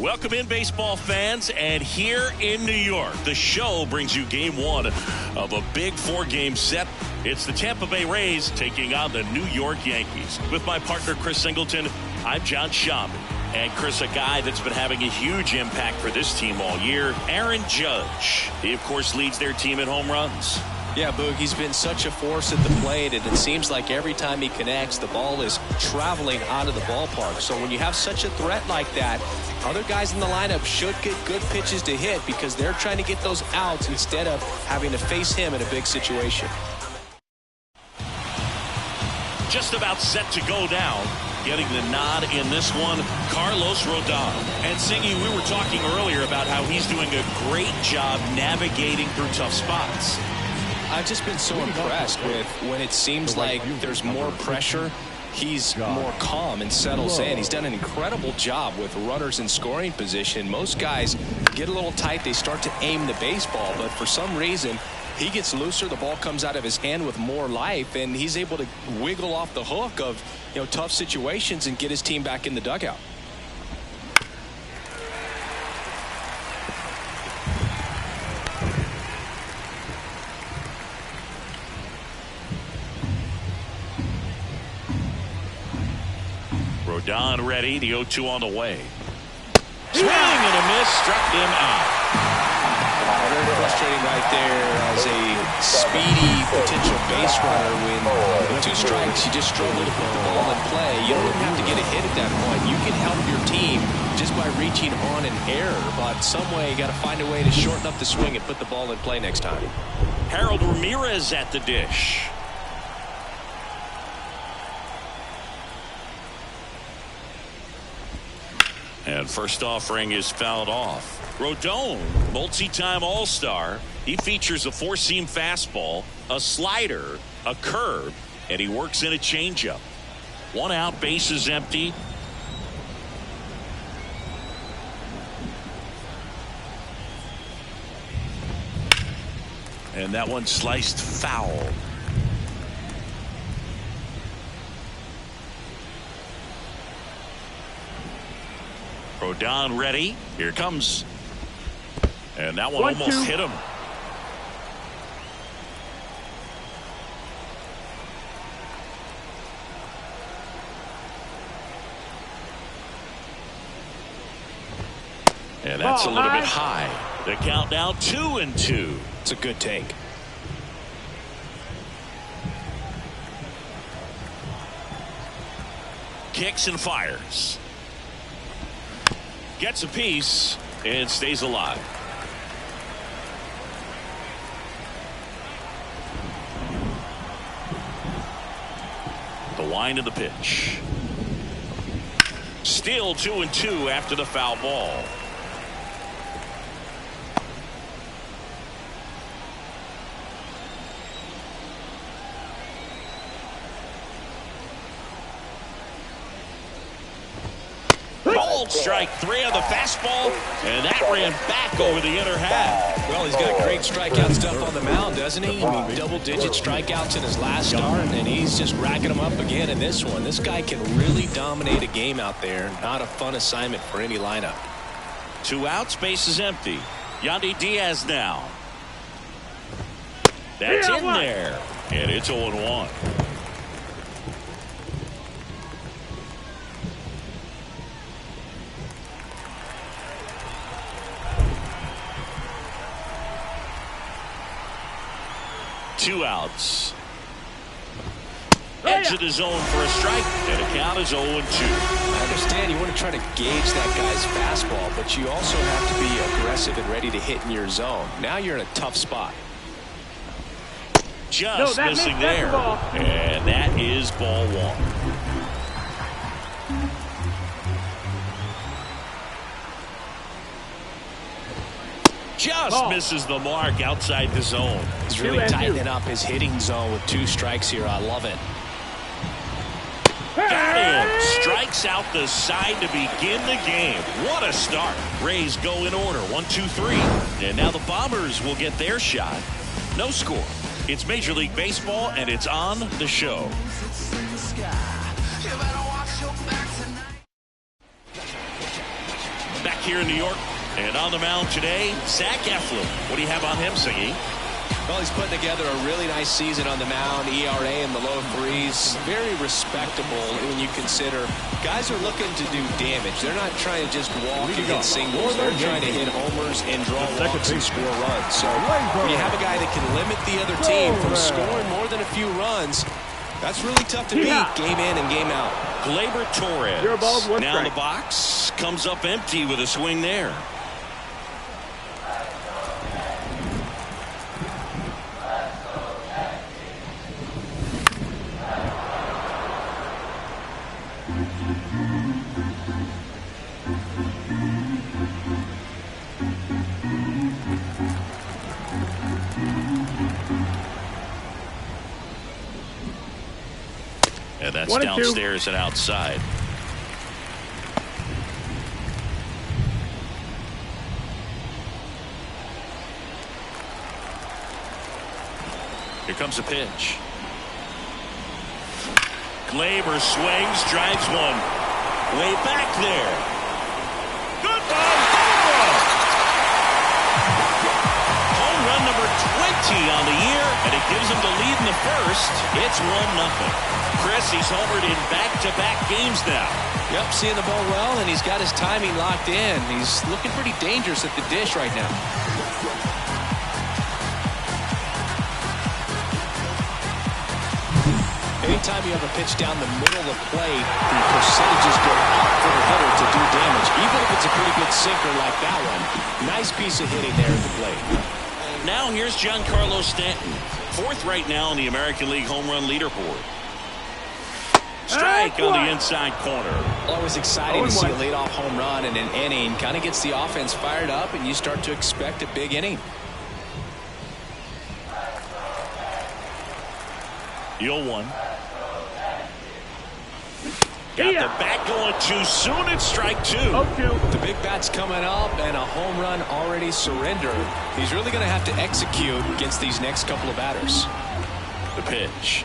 Welcome in, baseball fans, and here in New York, the show brings you game one of a big four-game set. It's the Tampa Bay Rays taking on the New York Yankees. With my partner, Chris Singleton, I'm John Schaub. And Chris, a guy that's been having a huge impact for this team all year, Aaron Judge. He, of course, leads their team in home runs. Yeah, Boog, he's been such a force at the plate, and it seems like every time he connects, the ball is traveling out of the ballpark. So when you have such a threat like that, other guys in the lineup should get good pitches to hit because they're trying to get those outs instead of having to face him in a big situation. Just about set to go down. Getting the nod in this one, Carlos Rodon. And Singy, we were talking earlier about how he's doing a great job navigating through tough spots. I've just been so impressed with when it seems like there's more pressure, he's more calm and settles in. He's done an incredible job with runners in scoring position. Most guys get a little tight, they start to aim the baseball, but for some reason he gets looser, the ball comes out of his hand with more life, and he's able to wiggle off the hook of tough situations and get his team back in the dugout. Rodon ready, the 0-2 on the way. Swing and a miss, struck him out. Very frustrating right there as a speedy potential base runner. When with two strikes, you just struggle to put the ball in play. You don't even have to get a hit at that point. You can help your team just by reaching on an error, but some way you got to find a way to shorten up the swing and put the ball in play next time. Harold Ramirez at the dish. And first offering is fouled off. Rodon, multi-time All-Star. He features a four-seam fastball, a slider, a curve, and he works in a changeup. One out, base is empty. And that one sliced foul. Rodon ready. Here comes. And that one almost hit him. And that's a little bit high. The count now 2-2. It's a good take. Kicks and fires. Gets a piece and stays alive. The wind of the pitch. Still 2-2 after the foul ball. Strike three on the fastball, and that ran back over the inner half. Well, he's got great strikeout stuff on the mound, doesn't he? I mean, double-digit strikeouts in his last start, and he's just racking them up again in this one. This guy can really dominate a game out there. Not a fun assignment for any lineup. Two outs, base is empty. Yandy Diaz now. That's in there, and it's 0-1. Two outs. Edge of the zone for a strike, and the count is 0-2. I understand you want to try to gauge that guy's fastball, but you also have to be aggressive and ready to hit in your zone. Now you're in a tough spot. Just missing there, and that is ball one. Just misses the mark outside the zone. He's really tightening up his hitting zone with two strikes here. I love it. Got him. Strikes out the side to begin the game. What a start. Rays go in order. 1, 2, 3. And now the Bombers will get their shot. No score. It's Major League Baseball, and it's on the show. Back here in New York. And on the mound today, Zach Eflin. What do you have on him, Singy? Well, he's putting together a really nice season on the mound. ERA in the low 3s. Very respectable when you consider guys are looking to do damage. They're not trying to just walk and hit singles. They're trying to hit homers and draw walks and score runs. So when you have a guy that can limit the other team from scoring more than a few runs, that's really tough to beat game in and game out. Gleyber Torres now in the box. Comes up empty with a swing there. And that's downstairs and outside. Here comes a pitch. Gleyber swings, drives one. Way back there. Good ball. Home run number 20 on the year, and it gives him the lead in the first. It's 1-0. Chris, he's homered in back-to-back games now. Yep, seeing the ball well, and he's got his timing locked in. He's looking pretty dangerous at the dish right now. Anytime you have a pitch down the middle of the plate, the percentages go up for the hitter to do damage, even if it's a pretty good sinker like that one. Nice piece of hitting there at the plate. Now here's Giancarlo Stanton, 4th right now in the American League home run leaderboard. Strike on the inside corner. Always exciting to see a leadoff home run in an inning. Kind of gets the offense fired up, and you start to expect a big inning. 0-1. Got the bat going too soon. It's strike 2. The big bat's coming up, and a home run already surrendered. He's really going to have to execute against these next couple of batters. The pitch.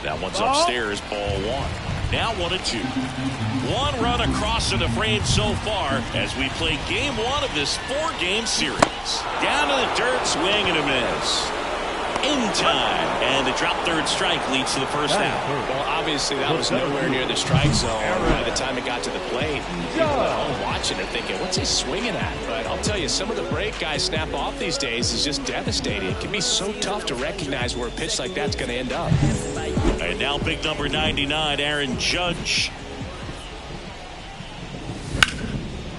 That one's upstairs, ball 1. Now 1-2. 1 run across in the frame so far as we play game 1 of this 4-game series. Down to the dirt, swing and a miss. In time, and the drop third strike leads to the first out. Well, obviously that was nowhere near the strike zone by the time it got to the plate. People at home watching are thinking, what's he swinging at? But I'll tell you, some of the break guys snap off these days is just devastating. It can be so tough to recognize where a pitch like that's going to end up. And now big number 99, Aaron Judge.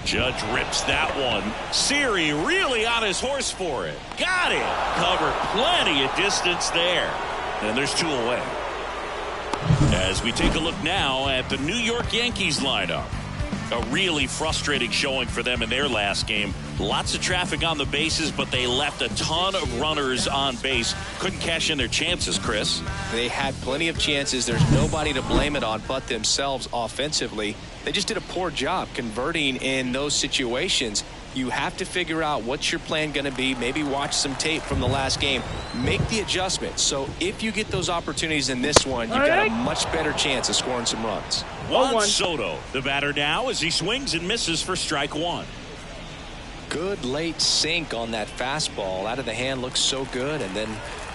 Judge rips that one. Siri really on his horse for it. Got it. Covered plenty of distance there. And there's 2 away. As we take a look now at the New York Yankees lineup. A really frustrating showing for them in their last game. Lots of traffic on the bases, but they left a ton of runners on base. Couldn't cash in their chances, Chris. They had plenty of chances. There's nobody to blame it on but themselves offensively. They just did a poor job converting in those situations. You have to figure out what's your plan going to be. Maybe watch some tape from the last game. Make the adjustment. So if you get those opportunities in this one, you've got a much better chance of scoring some runs. Juan Soto, the batter now as he swings and misses for strike 1. Good late sink on that fastball. Out of the hand, looks so good. And then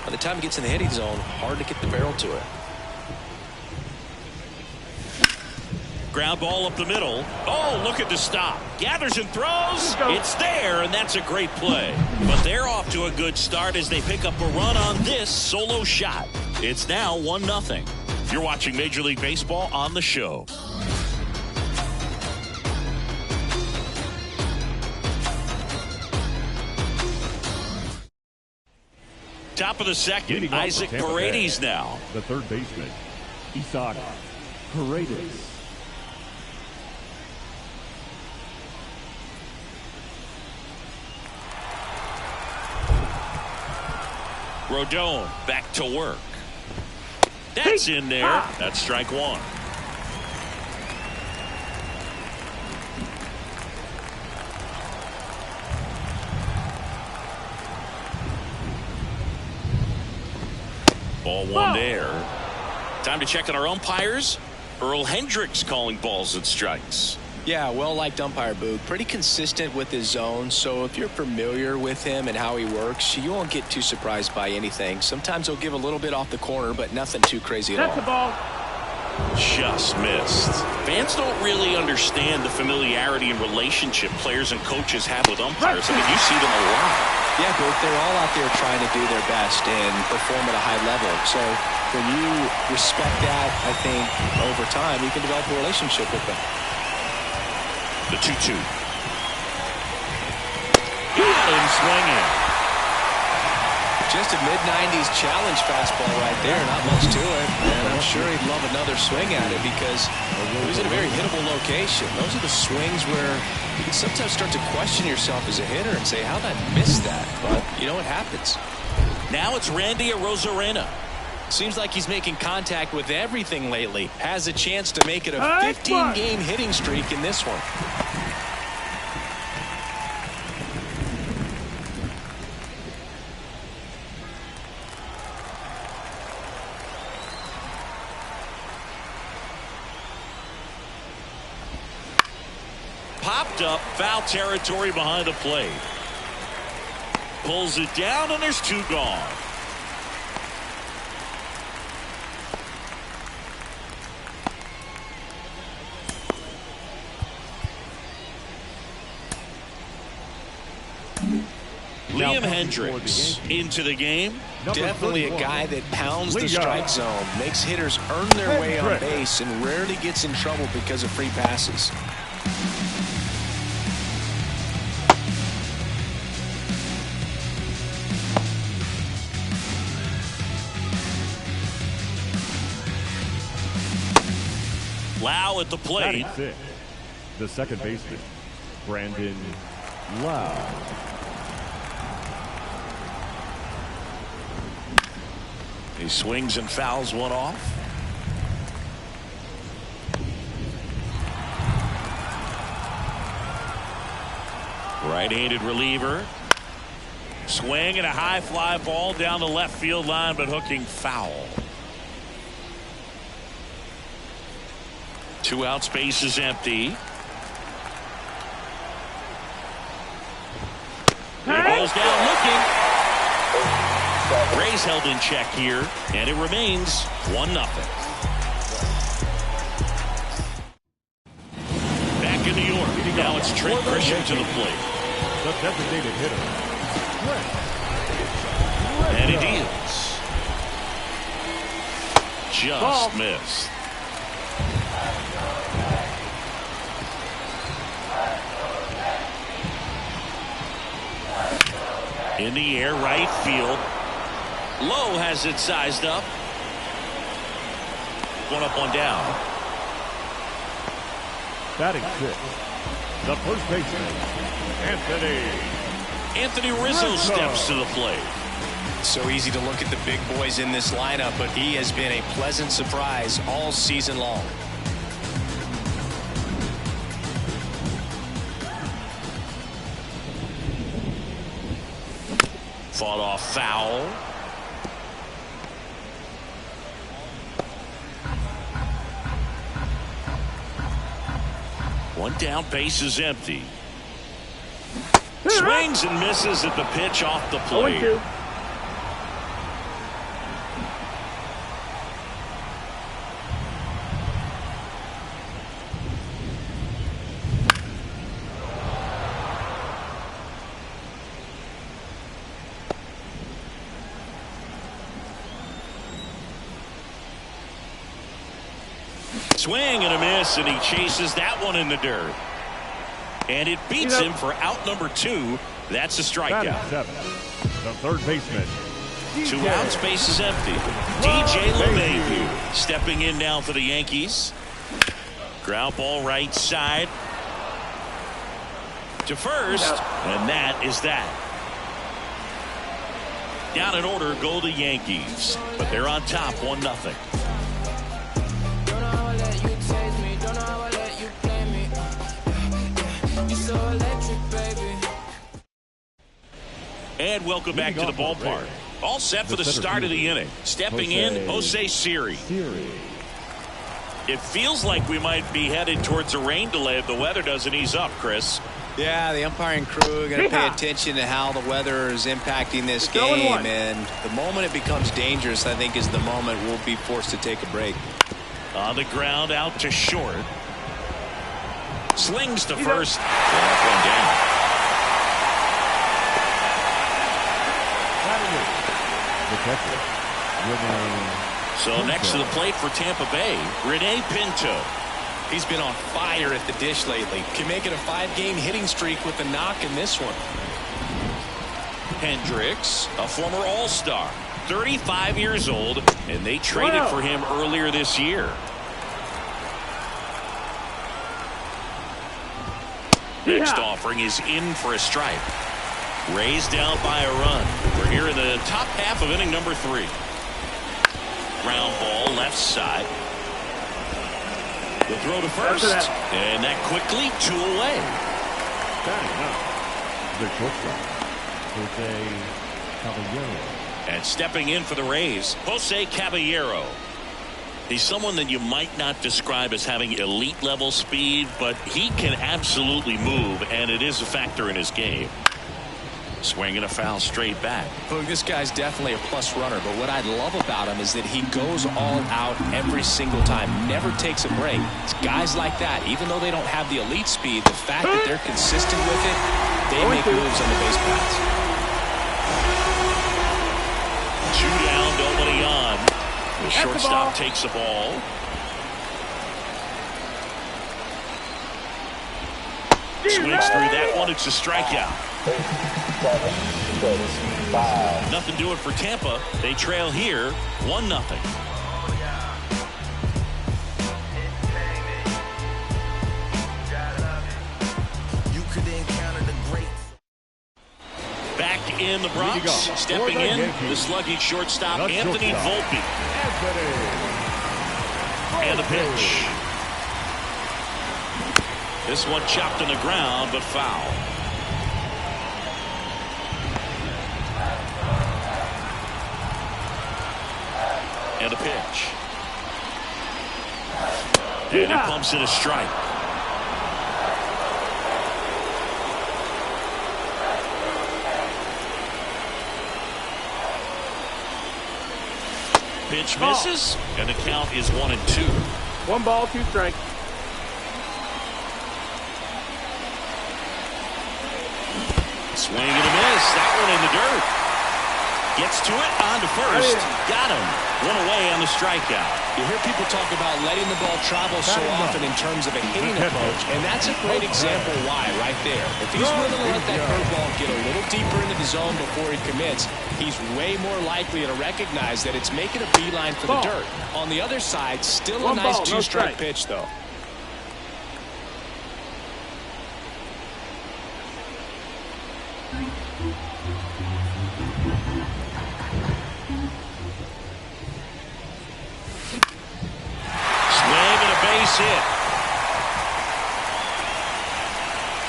by the time it gets in the hitting zone, hard to get the barrel to it. Ground ball up the middle. Oh, look at the stop. Gathers and throws. It's there, and that's a great play. But they're off to a good start as they pick up a run on this solo shot. It's now 1-0. You're watching Major League Baseball on the show. Top of the second, Isaac Paredes now. The third baseman, Isaac Paredes. Rodon back to work. That's in there. That's strike 1. Ball 1 there. Time to check on our umpires. Earl Hendricks calling balls and strikes. Yeah, well-liked umpire, Boog. Pretty consistent with his zone, so if you're familiar with him and how he works, you won't get too surprised by anything. Sometimes he'll give a little bit off the corner, but nothing too crazy at all. That's the ball. Just missed. Fans don't really understand the familiarity and relationship players and coaches have with umpires. I mean, you see them a lot. Yeah, Boog, they're all out there trying to do their best and perform at a high level. So when you respect that, I think, over time, you can develop a relationship with them. The 2-2. Got him swinging. Just a mid-90s challenge fastball right there. Not much to it. And I'm sure he'd love another swing at it because it was in a very hittable location. Those are the swings where you can sometimes start to question yourself as a hitter and say, how'd I miss that? But, you know, it happens. Now it's Randy Arozarena. Seems like he's making contact with everything lately. Has a chance to make it a 15-game hitting streak in this one. Popped up, foul territory behind the plate. Pulls it down, and there's 2 gone. Liam Hendricks into the game. Definitely a guy that pounds the strike zone, makes hitters earn their way on base, and rarely gets in trouble because of free passes. Lau at the plate. The second baseman, Brandon Lau. He swings and fouls one off. Right-handed reliever. Swing and a high fly ball down the left field line, but hooking foul. 2 outs, base is empty. There goes down looking. Rays held in check here, and it remains 1-0. Back in New York, now it's Trent Grisham to the plate. The designated hitter, And he deals. Just missed. In the air, right field. Lowe has it sized up. 1 up, 1 down. batting 6, the first baseman, Anthony Rizzo steps to the plate. So easy to look at the big boys in this lineup, but he has been a pleasant surprise all season long. Fought off foul. One down, base is empty. Swings and misses at the pitch off the plate. Swing and a miss, and he chases that one in the dirt. And it beats him for out number 2. That's a strikeout. 7, the third baseman. 2 outs, base is empty. DJ LeMahieu stepping in now for the Yankees. Ground ball right side to first, and that is that. Down in order go the Yankees, but they're on top 1-0. And welcome back to the ballpark. All set for the start of the inning. Stepping in, Jose Siri. It feels like we might be headed towards a rain delay if the weather doesn't ease up, Chris. Yeah, the umpiring crew are going to pay attention to how the weather is impacting this game. And the moment it becomes dangerous, I think, is the moment we'll be forced to take a break. On the ground, out to short. Slings to first. One down. So next to the plate for Tampa Bay, Rene Pinto. He's been on fire at the dish lately. Can make it a 5-game hitting streak with a knock in this one. Hendricks, a former All-Star, 35 years old, and they traded for him earlier this year. Next offering is in for a strike. Rays down by a run. We're here in the top half of inning number 3. Ground ball left side. The throw to first, and that quickly 2 away. The shortstop, Jose Caballero. And stepping in for the Rays, Jose Caballero. He's someone that you might not describe as having elite level speed, but he can absolutely move, and it is a factor in his game. Swinging a foul straight back. Look, this guy's definitely a plus runner, but what I love about him is that he goes all out every single time, never takes a break. It's guys like that, even though they don't have the elite speed, the fact that they're consistent with it, they make moves on the base paths. 2 down, nobody on. The shortstop takes the ball. Swings through that one. It's a strikeout. 5. Nothing doing for Tampa. They trail here 1-0. Back in the Bronx, stepping in, the sluggish shortstop, Anthony Volpe. And the pitch. This one chopped on the ground, but foul. And a pitch. And he pumps in a strike. Pitch misses, and the count is 1-2. 1 ball, 2 strikes. Swing and a miss. That one in the dirt. Gets to it, on to first. Got him. 1 away on the strikeout. You hear people talk about letting the ball travel so often in terms of a hitting approach, and that's a great example why right there. If he's willing to let that curveball get a little deeper into the zone before he commits, he's way more likely to recognize that it's making a beeline for the dirt. On the other side, still a nice 2-strike pitch, though. Hit.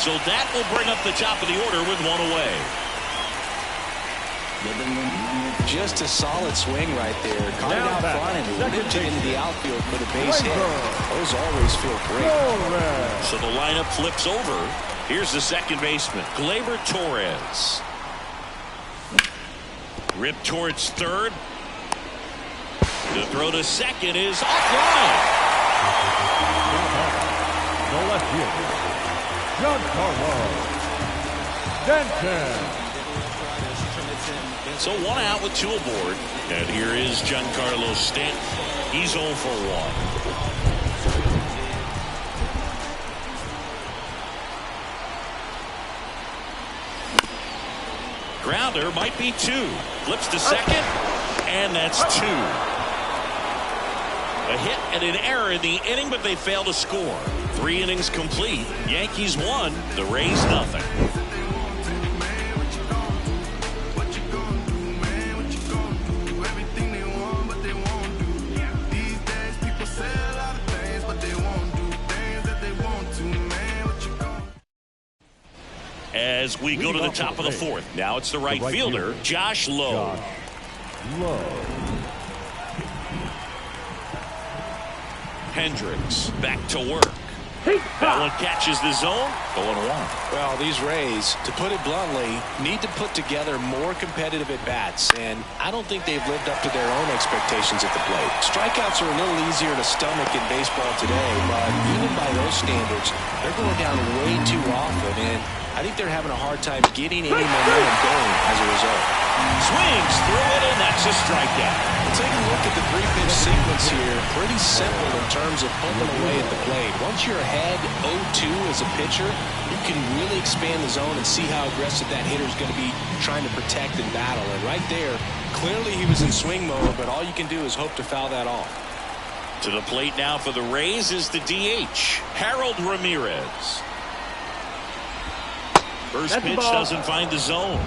So that will bring up the top of the order with 1 away. Just a solid swing right there. Caught it out front and limped it into the outfield for the base hit. Those always feel great. So the lineup flips over. Here's the second baseman, Gleyber Torres. Ripped towards third. The throw to second is offline. The left fielder, Giancarlo Stanton. So 1 out with 2 aboard. And here is Giancarlo Stanton. He's 0 for 1. Grounder might be 2. Flips to second. And that's 2. A hit and an error in the inning, but they fail to score. 3 innings complete. Yankees 1, the Rays nothing. As we go to the top of the 4th. Now it's the right fielder, Josh Lowe. Hendricks back to work. That one catches the zone. 0-1. Well, these Rays, to put it bluntly, need to put together more competitive at-bats, and I don't think they've lived up to their own expectations at the plate. Strikeouts are a little easier to stomach in baseball today, but even by those standards, they're going down way too often, and I think they're having a hard time getting any momentum going as a result. Swings through it, and that's a strikeout. Take a look at the 3-pitch sequence here. Pretty simple in terms of putting them away at the plate. Once you're ahead 0-2 as a pitcher, you can really expand the zone and see how aggressive that hitter is going to be trying to protect and battle. And right there, clearly he was in swing mode, but all you can do is hope to foul that off. To the plate now for the Rays is the DH, Harold Ramirez. First pitch doesn't find the zone.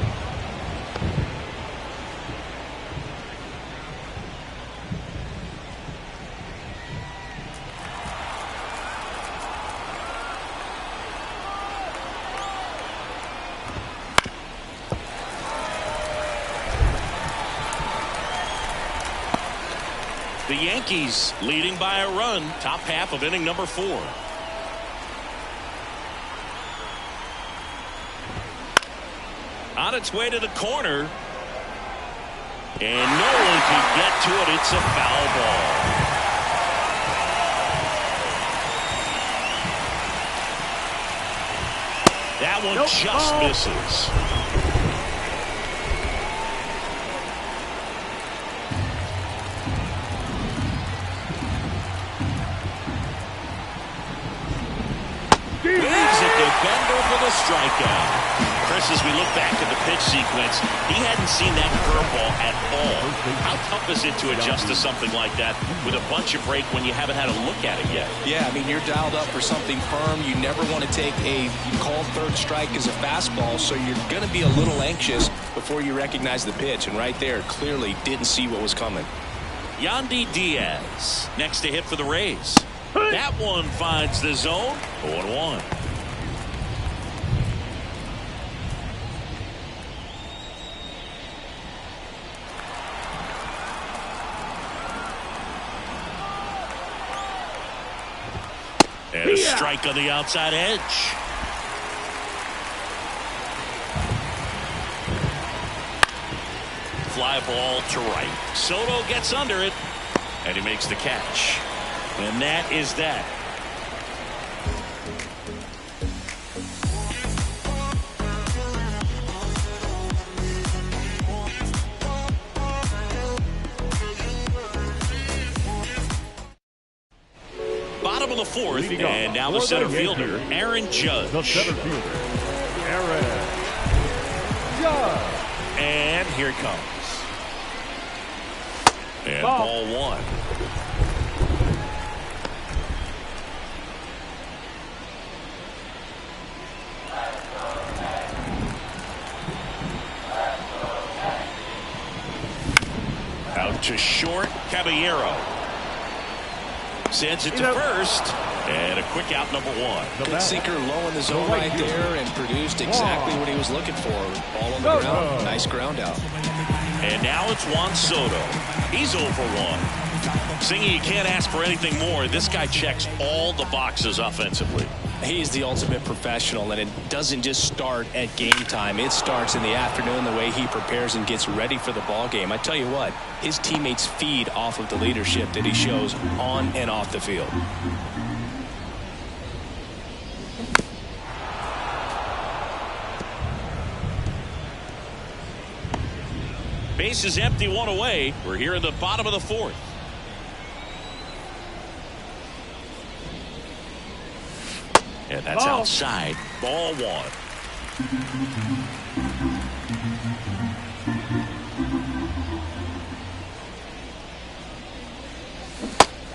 The Yankees leading by a run, top half of inning number 4. On its way to the corner. And no one can get to it. It's a foul ball. That one just misses. Leaves it to Bender for the strikeout. Chris, as we look back at the pitch sequence, he hadn't seen that curveball at all. How tough is it to adjust to something like that with a bunch of break when you haven't had a look at it yet? Yeah, I mean, you're dialed up for something firm. You never want to take a called third strike as a fastball, so you're going to be a little anxious before you recognize the pitch. And right there, clearly didn't see what was coming. Yandy Diaz next to hit for the Rays. That one finds the zone. 0-1. And a strike on the outside edge. Fly ball to right. Soto gets under it, and he makes the catch. And that is that. Bottom of the 4th, and now the center fielder, Aaron Judge. The center fielder, Aaron Judge. And here it comes. And ball 1. Out to short, Caballero. Sends it to first. And a quick out, number 1. Good sinker low in the zone right there and produced exactly what he was looking for. Ball on the ground. Nice ground out. And now it's Juan Soto. He's 0 for 1. Singy, you can't ask for anything more. This guy checks all the boxes offensively. He's the ultimate professional, and it doesn't just start at game time. It starts in the afternoon, the way he prepares and gets ready for the ball game. I tell you what, his teammates feed off of the leadership that he shows on and off the field. Base is empty, 1 away. We're here in the bottom of the 4th. And that's outside. Ball 1.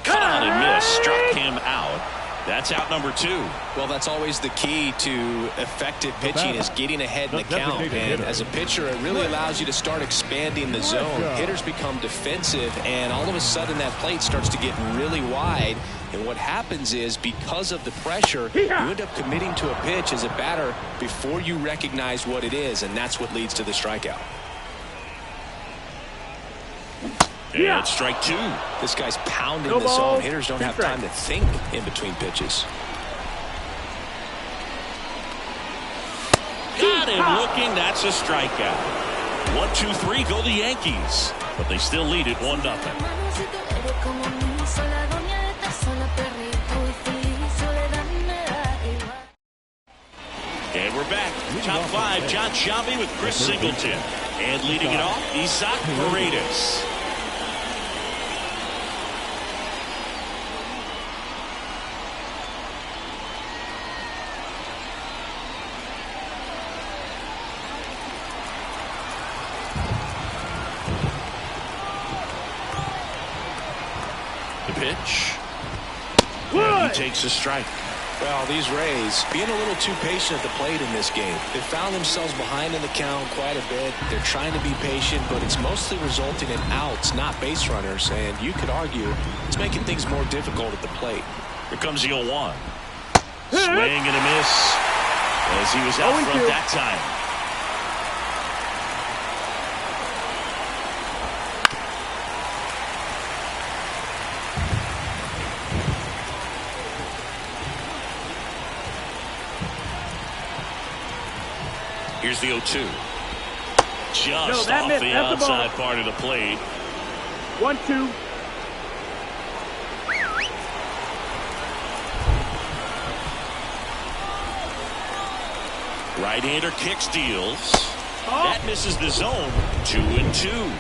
Cut on and missed. Struck him out. That's out number 2. Well, that's always the key to effective pitching, is getting ahead in the count. And as a pitcher, it really allows you to start expanding the zone. Hitters become defensive, and all of a sudden that plate starts to get really wide. And what happens is, because of the pressure, you end up committing to a pitch as a batter before you recognize what it is, and that's what leads to the strikeout. And strike two. This guy's pounding No the ball, zone. Hitters don't have time to think in between pitches. Got him looking. That's a strikeout. 1-2-3 go the Yankees. But they still lead it 1-0. And we're back. Top five, Jon Sciambi with Chris Singleton. And leading it off, Isaac Paredes. The pitch. And he takes a strike. Well, these Rays being a little too patient at the plate in this game. They found themselves behind in the count quite a bit. They're trying to be patient, but it's mostly resulting in outs, not base runners. And you could argue it's making things more difficult at the plate. Here comes the 0-1. Swing and a miss as he was out front that time. Here's the 0-2. Just off the outside part of the plate. 1-2. Right-hander kicks, deals. That misses the zone. 2-2.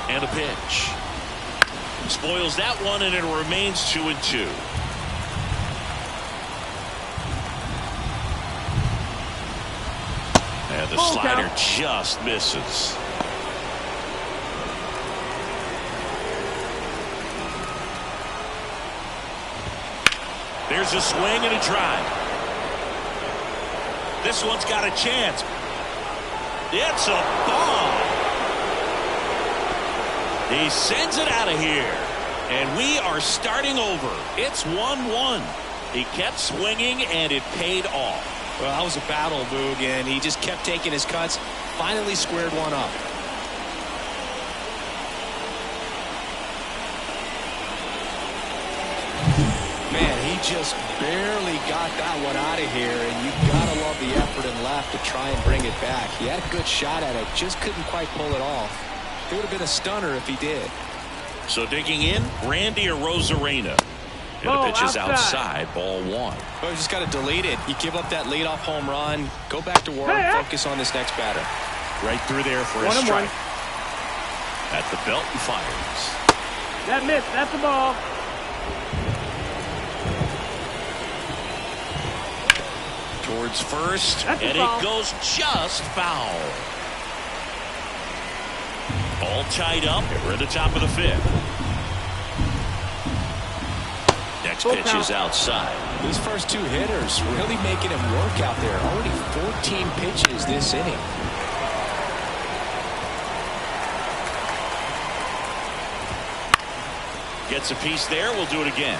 And a pitch. Spoils that one, and it remains 2-2. And the slider just misses. There's a swing and a drive. This one's got a chance. It's a ball. He sends it out of here. And we are starting over. It's 1-1. He kept swinging, and it paid off. Well, that was a battle, Boog, and he just kept taking his cuts. Finally squared one up. Man, he just barely got that one out of here, and you gotta love the effort and left to try and bring it back. He had a good shot at it, just couldn't quite pull it off. It would have been a stunner if he did. So digging in, Randy Arozarena. And the pitch is outside, ball one. Well, you just got to delete it. You give up that leadoff home run, go back to work, focus on this next batter. Right through there for a strike. At the belt and fires. That missed. That's the ball. Towards first, and it goes just foul. All tied up, and we're at the top of the fifth. Next pitch is outside. These first two hitters really making him work out there. Already 14 pitches this inning. Gets a piece there. We'll do it again.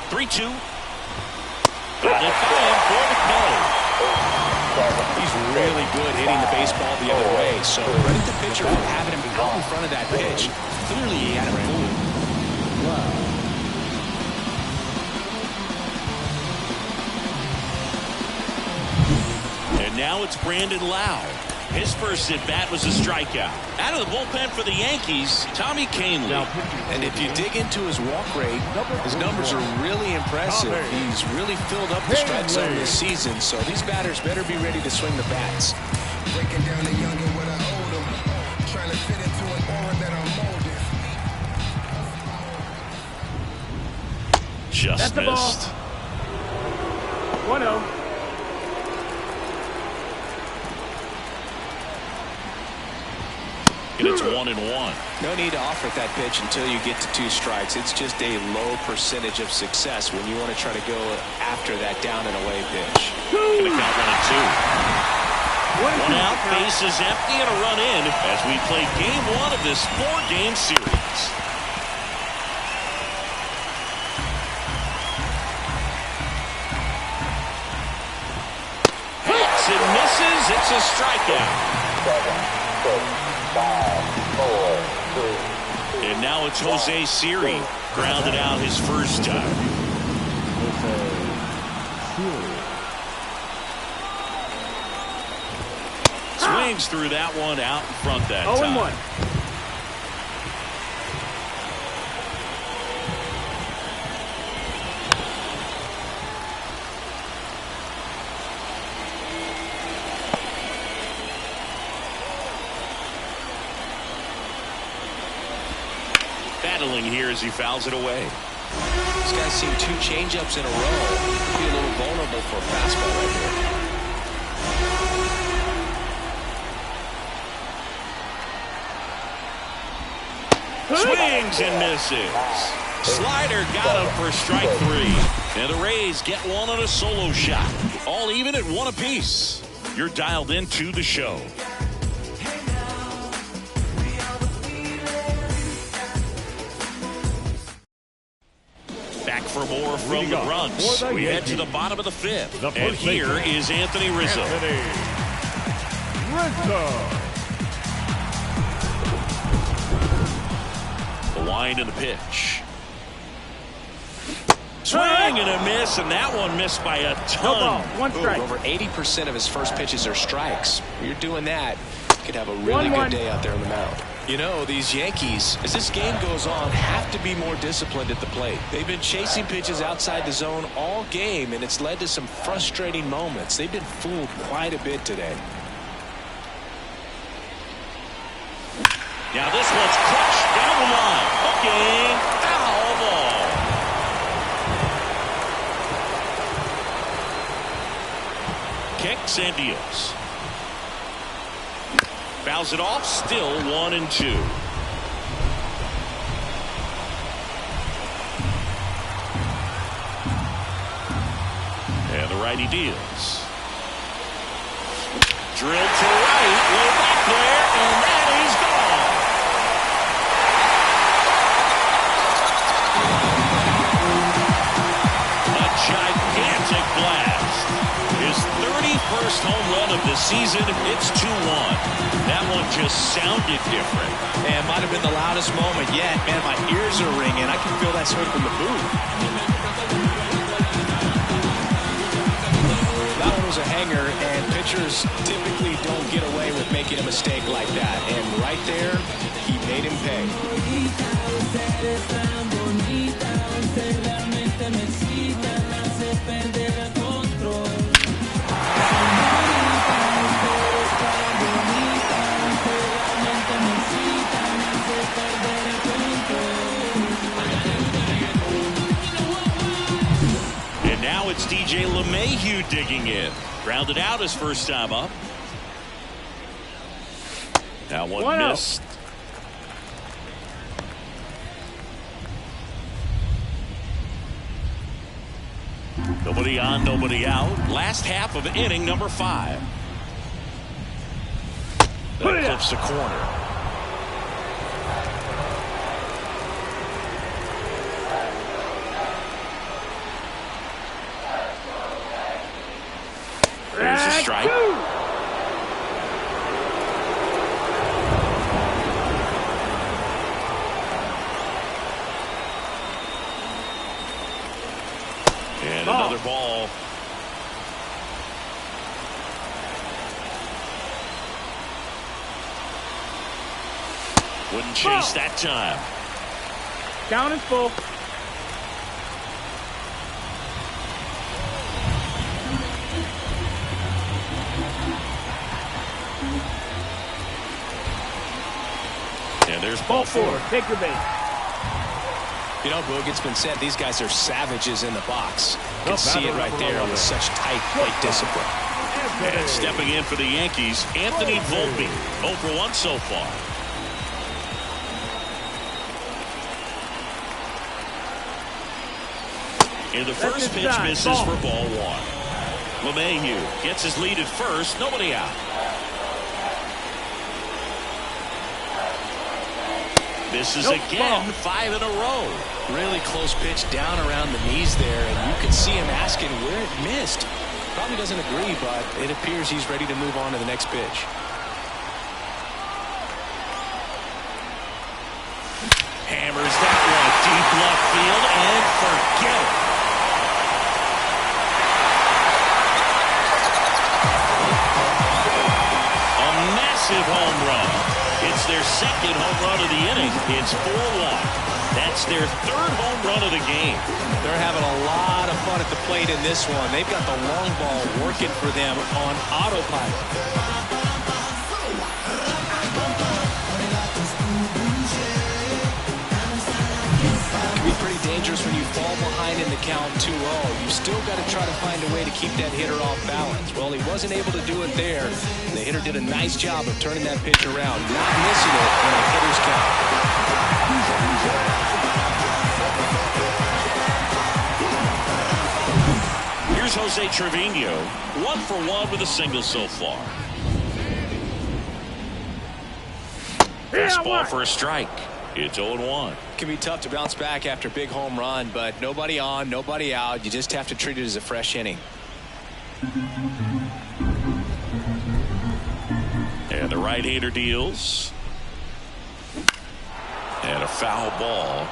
Three-two. Got it by him for the play. He's really good hitting the baseball the other way. So credit the pitcher for having him out in front of that pitch. Clearly he had him fooled. And now it's Brandon Lowe. His first at-bat was a strikeout. Out of the bullpen for the Yankees, Tommy Kahnle. And if you dig into his walk rate, his numbers are really impressive. He's really filled up the strike zone this season, so these batters better be ready to swing the bats. Breaking down the young and what I hold them. Trying to fit into an aura that I'm molded. Just missed. 1-0. and it's 1-1. No need to offer that pitch until you get to 2 strikes. It's just a low percentage of success when you want to try to go after that down and away pitch. Going to count 1-2. 1 out, bases empty, and a run in as we play game 1 of this 4-game series. Hits and misses. It's a strikeout. 7, 6, 5, 4, 3. And now it's Jose Siri. Grounded out his first time. Swings through that one out in front that time. 0-1. Battling here as he fouls it away. This guy's seen 2 changeups in a row. Be a little vulnerable for a fastball right here. Swings and misses. Slider got him for strike 3. And the Rays get one on a solo shot. All even at 1 apiece. You're dialed into the show. Back for more from the Bruns. We head to the bottom of the 5th. And here is Anthony Rizzo. The wind and the pitch. Swing and a miss, and that one missed by a ton. 1 strike. Over 80% of his first pitches are strikes. You're doing that, you could have a really good day out there on the mound. You know, these Yankees, as this game goes on, have to be more disciplined at the plate. They've been chasing pitches outside the zone all game, and it's led to some frustrating moments. They've been fooled quite a bit today. Now this one's crushed down the line. Hooking. Foul ball. Kicks and deals. Fouls it off. Still 1-2. And the righty deals. Drilled to right. Way back there. And that is gone. A gigantic blast. His 31st home run of the season. It's 2-1. That one just sounded different. Man, might have been the loudest moment yet. Man, my ears are ringing. I can feel that smoke from the booth. That one was a hanger, and pitchers typically don't get away with making a mistake like that. And right there, he made him pay. And now it's DJ LeMahieu digging in. Grounded out his first time up. Now one missed. Nobody on, nobody out. Last half of inning number 5. That clips the corner. There's a strike. And another ball. Wouldn't chase that time. Count is full. And there's ball 4. Take your base. You know, Boog, it's been said these guys are savages in the box. You can see it right there with such tight plate discipline. And stepping in for the Yankees, Anthony Volpe. 0 for 1 so far. And the first pitch misses for ball one. LeMahieu gets his lead at first. Nobody out. Misses again. 5 in a row. Really close pitch down around the knees there, and you can see him asking where it missed. Probably doesn't agree, but it appears he's ready to move on to the next pitch. Hammers that one deep left field and forget it. A massive home run. It's their second home run of the inning. It's 4-1. That's their third home run of the game. They're having a lot of fun at the plate in this one. They've got the long ball working for them on autopilot. It can be pretty dangerous when you fall behind in the count 2-0. You still got to try to find a way to keep that hitter off balance. Well, he wasn't able to do it there. The hitter did a nice job of turning that pitch around, not missing it on a hitter's count. Here's Jose Trevino, 1 for 1 with a single so far. Fastball for a strike. It's 0-1. It can be tough to bounce back after a big home run, but nobody on, nobody out. You just have to treat it as a fresh inning. And the right-hander deals. And a foul ball.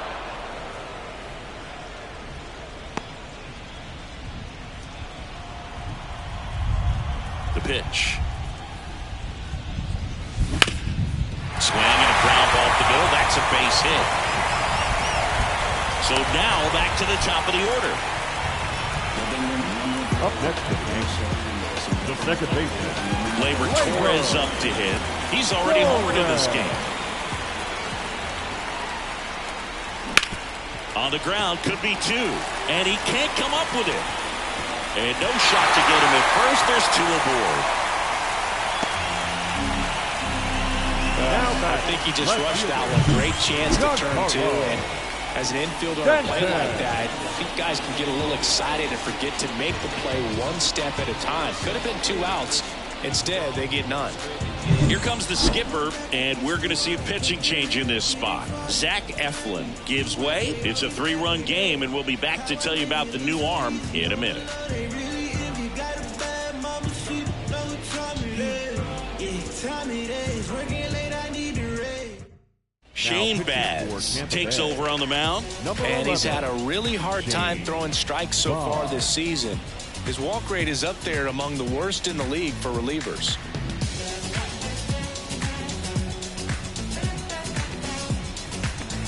The pitch. Swing and a ground ball up the middle. That's a base hit. So now back to the top of the order. Up next to the second baseman. Gleyber Torres up to hit. He's already homered in this game. On the ground, could be 2. And he can't come up with it. And no shot to get him at first. There's 2 aboard. I think he just rushed that one. Great chance to turn 2. And as an infielder on a play like that, I think guys can get a little excited and forget to make the play one step at a time. Could have been 2 outs. Instead, they get none. Here comes the skipper, and we're going to see a pitching change in this spot. Zach Eflin gives way. It's a 3-run game, and we'll be back to tell you about the new arm in a minute. Shane Baz takes over on the mound. And he's had a really hard time throwing strikes so far this season. His walk rate is up there among the worst in the league for relievers.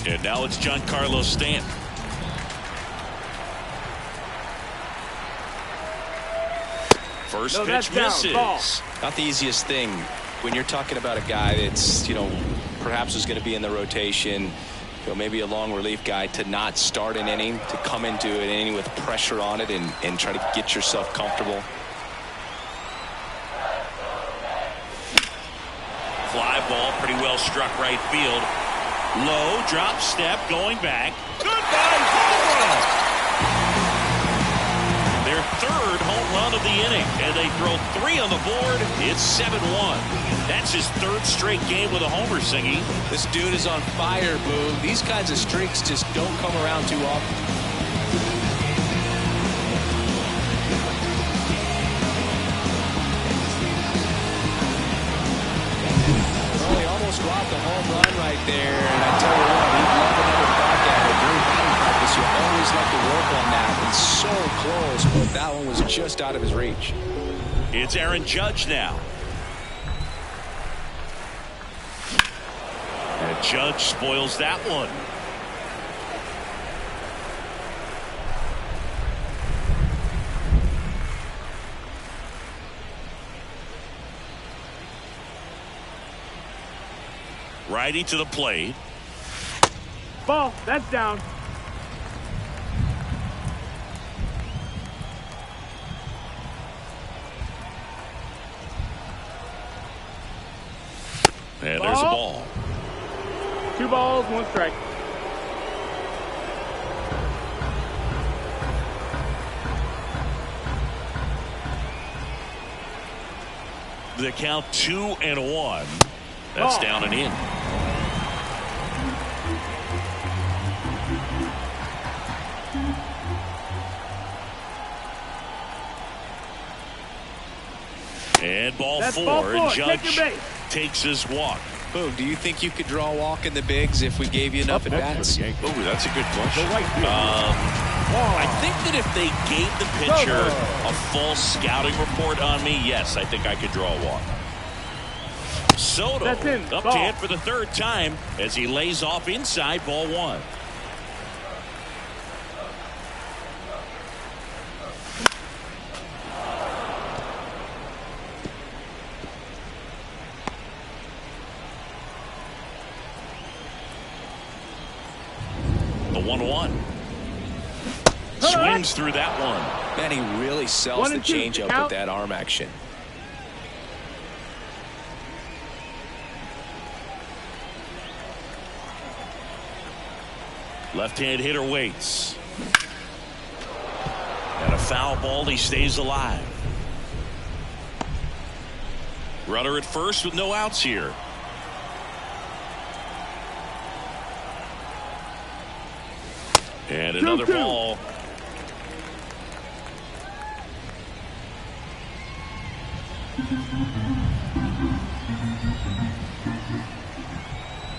And now it's Giancarlo Stanton. First pitch misses. Not the easiest thing when you're talking about a guy that's, perhaps is going to be in the rotation, maybe a long relief guy, to not start an inning, to come into an inning with pressure on it and try to get yourself comfortable. Fly ball, pretty well struck right field. Low drop step going back. Goodbye home run. Their third home run of the inning, and they throw 3 on the board. It's 7-1. That's his 3rd straight game with a homer, Singy. This dude is on fire, Boog. These kinds of streaks just don't come around too often. Well, he almost robbed the home run right there, and I tell you what, he'd love another crack at it. During batting practice, you always like to work on that. It's so close, but that one was just out of his reach. It's Aaron Judge now. And Judge spoils that one. Righty to the plate. Ball, that's down. And there's a ball. 2 balls, 1 strike. The count 2-1. That's down and in. And ball four. Judge takes his walk. Boog, do you think you could draw a walk in the bigs if we gave you enough at bats? Oh, that's a good question. I think that if they gave the pitcher a full scouting report on me, yes, I think I could draw a walk. Soto up to hit for the third time as he lays off inside, ball one. The 1-1. Swings through that one. Man, he really sells the changeup with that arm action. Left-hand hitter waits. And a foul ball. He stays alive. Runner at first with no outs here. And another ball.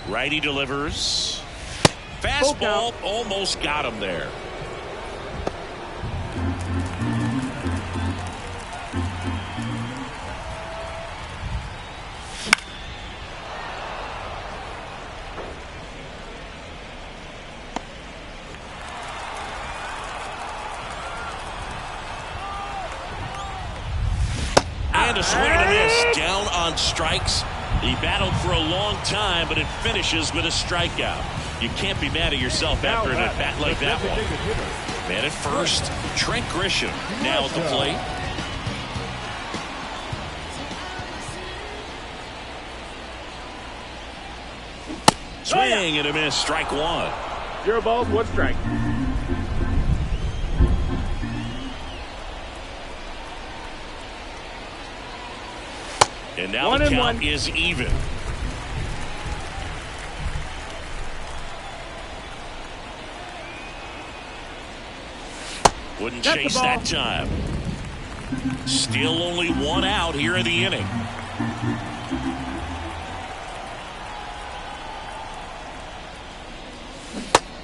Righty delivers. Fastball almost got him there. And a swing and a miss. Down on strikes. He battled for a long time, but it finishes with a strikeout. You can't be mad at yourself after an at-bat like that one. Man at first, Trent Grisham now at the plate. Swing and a miss, strike one. 0 balls, 1 strike. And now the count is even. Wouldn't chase that time. Still only 1 out here in the inning.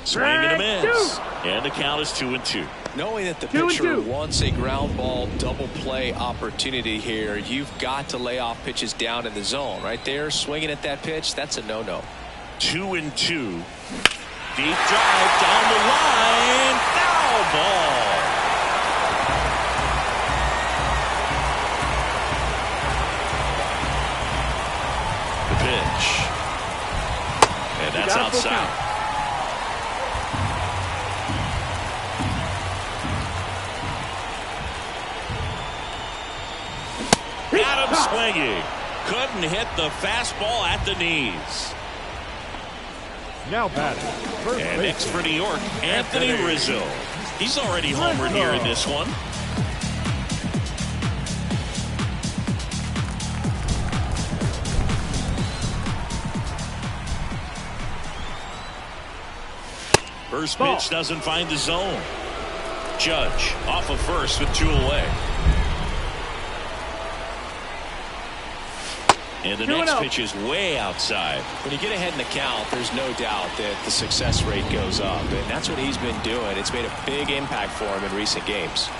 Swing and a miss. And the count is 2-2. Knowing that the pitcher wants a ground ball double play opportunity here, you've got to lay off pitches down in the zone. Right there, swinging at that pitch, that's a no-no. 2-2. Deep drive down the line. Foul ball. The pitch. And that's outside. Got him swinging. Couldn't hit the fastball at the knees. Now batting. And next for New York, Anthony Rizzo. He's already homered here in this one. First pitch doesn't find the zone. Judge off of first with 2 away. And the next pitch is way outside. When you get ahead in the count, there's no doubt that the success rate goes up. And that's what he's been doing. It's made a big impact for him in recent games.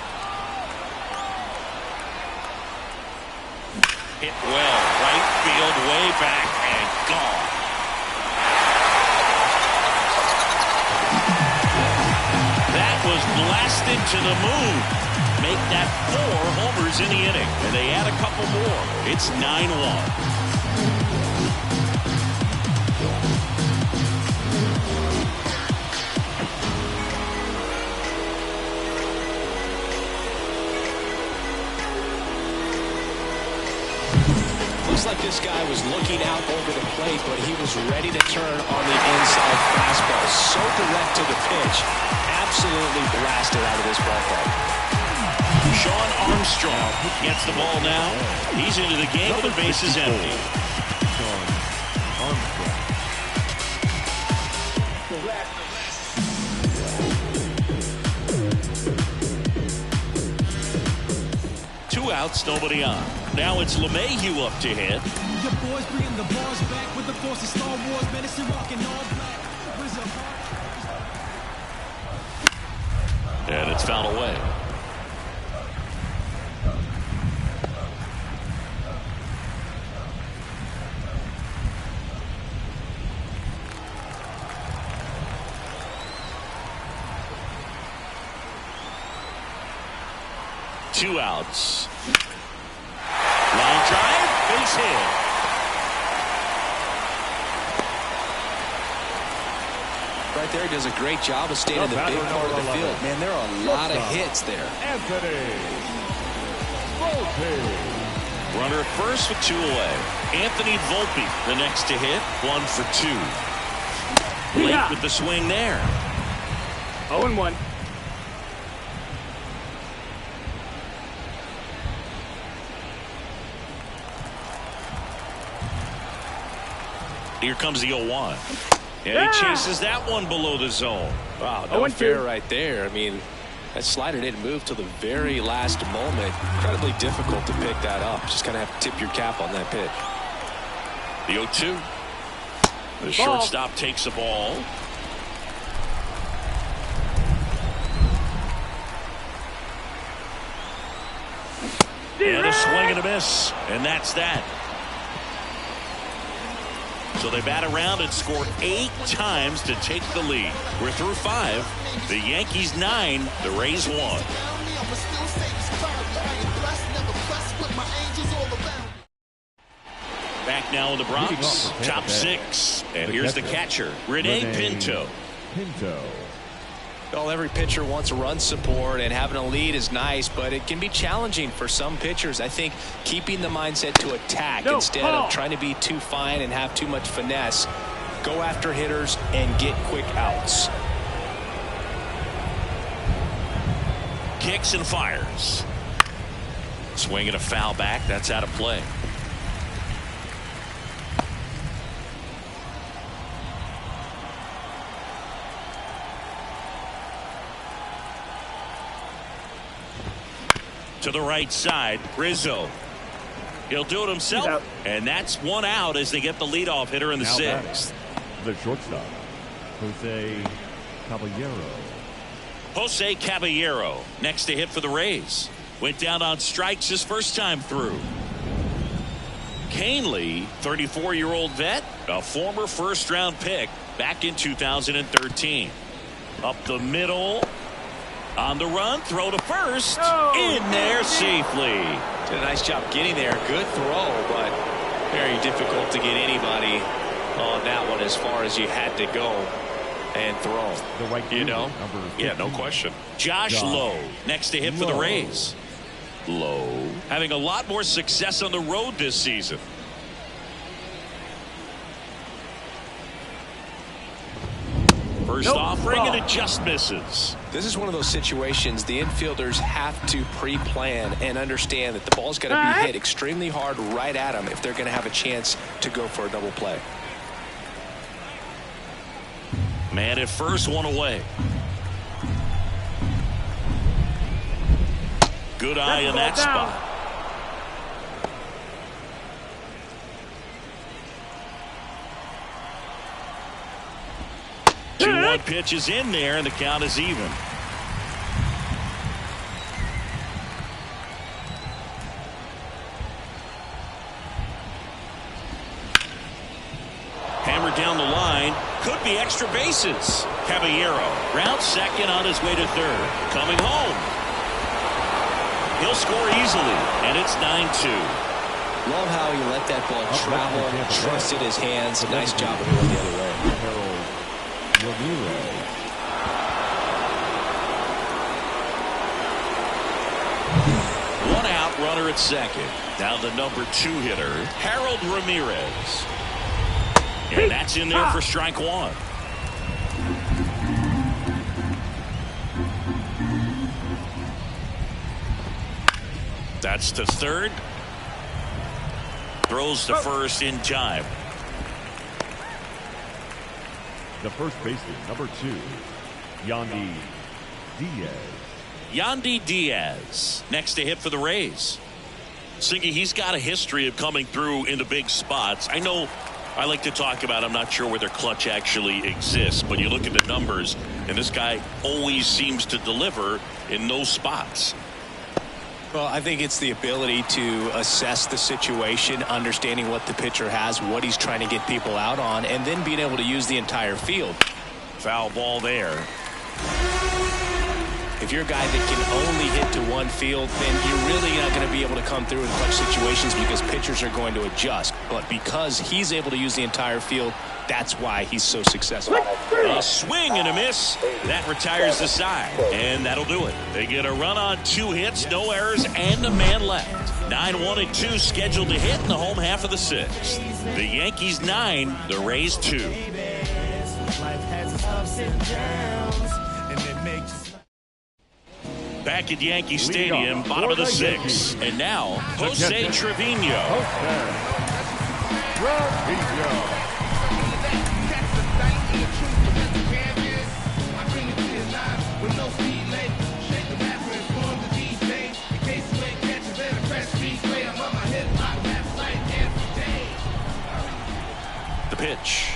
Hit well. Right field, way back, and gone. That was blasted to the moon. Make that 4 homers in the inning. And they add a couple more. It's 9-1. Looks like this guy was looking out over the plate, but he was ready to turn on the inside fastball. So direct to the pitch. Absolutely blasted out of this ballpark. Shawn Armstrong gets the ball now. He's into the game with the bases empty. Shawn Armstrong. 2 outs, nobody on. Now it's LeMahieu up to hit. Your boys bringing the bars back with the force of Star Wars, medicine walking all black. And it's fouled away. Two outs. Line drive, base hit. Right there, he does a great job of staying in the big part of the field. Man, there are a lot of hits there. Anthony Volpe. Runner at first with 2 away. Anthony Volpe, the next to hit, 1 for 2. Late with the swing there. 0-1. Here comes the 0-1. And he chases that one below the zone. Wow, no fair right there. I mean, that slider didn't move till the very last moment. Incredibly difficult to pick that up. Just kind of have to tip your cap on that pitch. The 0-2. The shortstop takes the ball. And a swing and a miss. And that's that. So they bat around and score 8 times to take the lead. We're through 5. The Yankees 9, the Rays 1. Back now in the Bronx. Top 6. And here's the catcher, Rene Pinto. Well, every pitcher wants run support, and having a lead is nice, but it can be challenging for some pitchers. I think keeping the mindset to attack instead of trying to be too fine and have too much finesse. Go after hitters and get quick outs. Kicks and fires. Swing and a foul back. That's out of play. To the right side, Rizzo. He'll do it himself, and that's 1 out as they get the leadoff hitter in the 6th. The shortstop, Jose Caballero. Jose Caballero, next to hit for the Rays. Went down on strikes his first time through. Kahnle, 34-year-old vet, a former first-round pick back in 2013. Up the middle. On the run, throw to first, in there safely. Did a nice job getting there. Good throw, but very difficult to get anybody on that one as far as you had to go and throw. The right Yeah, no question. Josh Lowe, next to hit for the Rays. Lowe having a lot more success on the road this season. First offering and it just misses. This is one of those situations the infielders have to pre-plan and understand that the ball's got to be hit extremely hard right at them if they're going to have a chance to go for a double play. Man at first, 1 away. Good eye in that spot. 2-1 pitch is in there, and the count is even. Hammered down the line. Could be extra bases. Caballero rounds second on his way to third. Coming home. He'll score easily, and it's 9-2. Love how he let that ball travel, trusted his hands. Nice job of going the other way. Ramirez. One out, runner at second. Now the number 2 hitter, Harold Ramirez. And that's in there for strike 1. That's to third. Throws to first in time. The first baseman, number 2, Yandy Diaz. Yandy Diaz, next to hit for the Rays. Singy, he's got a history of coming through into big spots. I know I like to talk about, I'm not sure where their clutch actually exists, but you look at the numbers, and this guy always seems to deliver in those spots. Well, I think it's the ability to assess the situation, understanding what the pitcher has, what he's trying to get people out on, and then being able to use the entire field. Foul ball there. If you're a guy that can only hit to one field, then you're really not going to be able to come through in clutch situations because pitchers are going to adjust. But because he's able to use the entire field, that's why he's so successful. A swing and a miss. That retires the side, and that'll do it. They get a run on 2 hits, no errors, and a man left. 9-1 and 2 scheduled to hit in the home half of the 6th. The Yankees 9, the Rays 2. Back at Yankee Stadium, bottom of the 6th. And now, Jose Trevino. The pitch.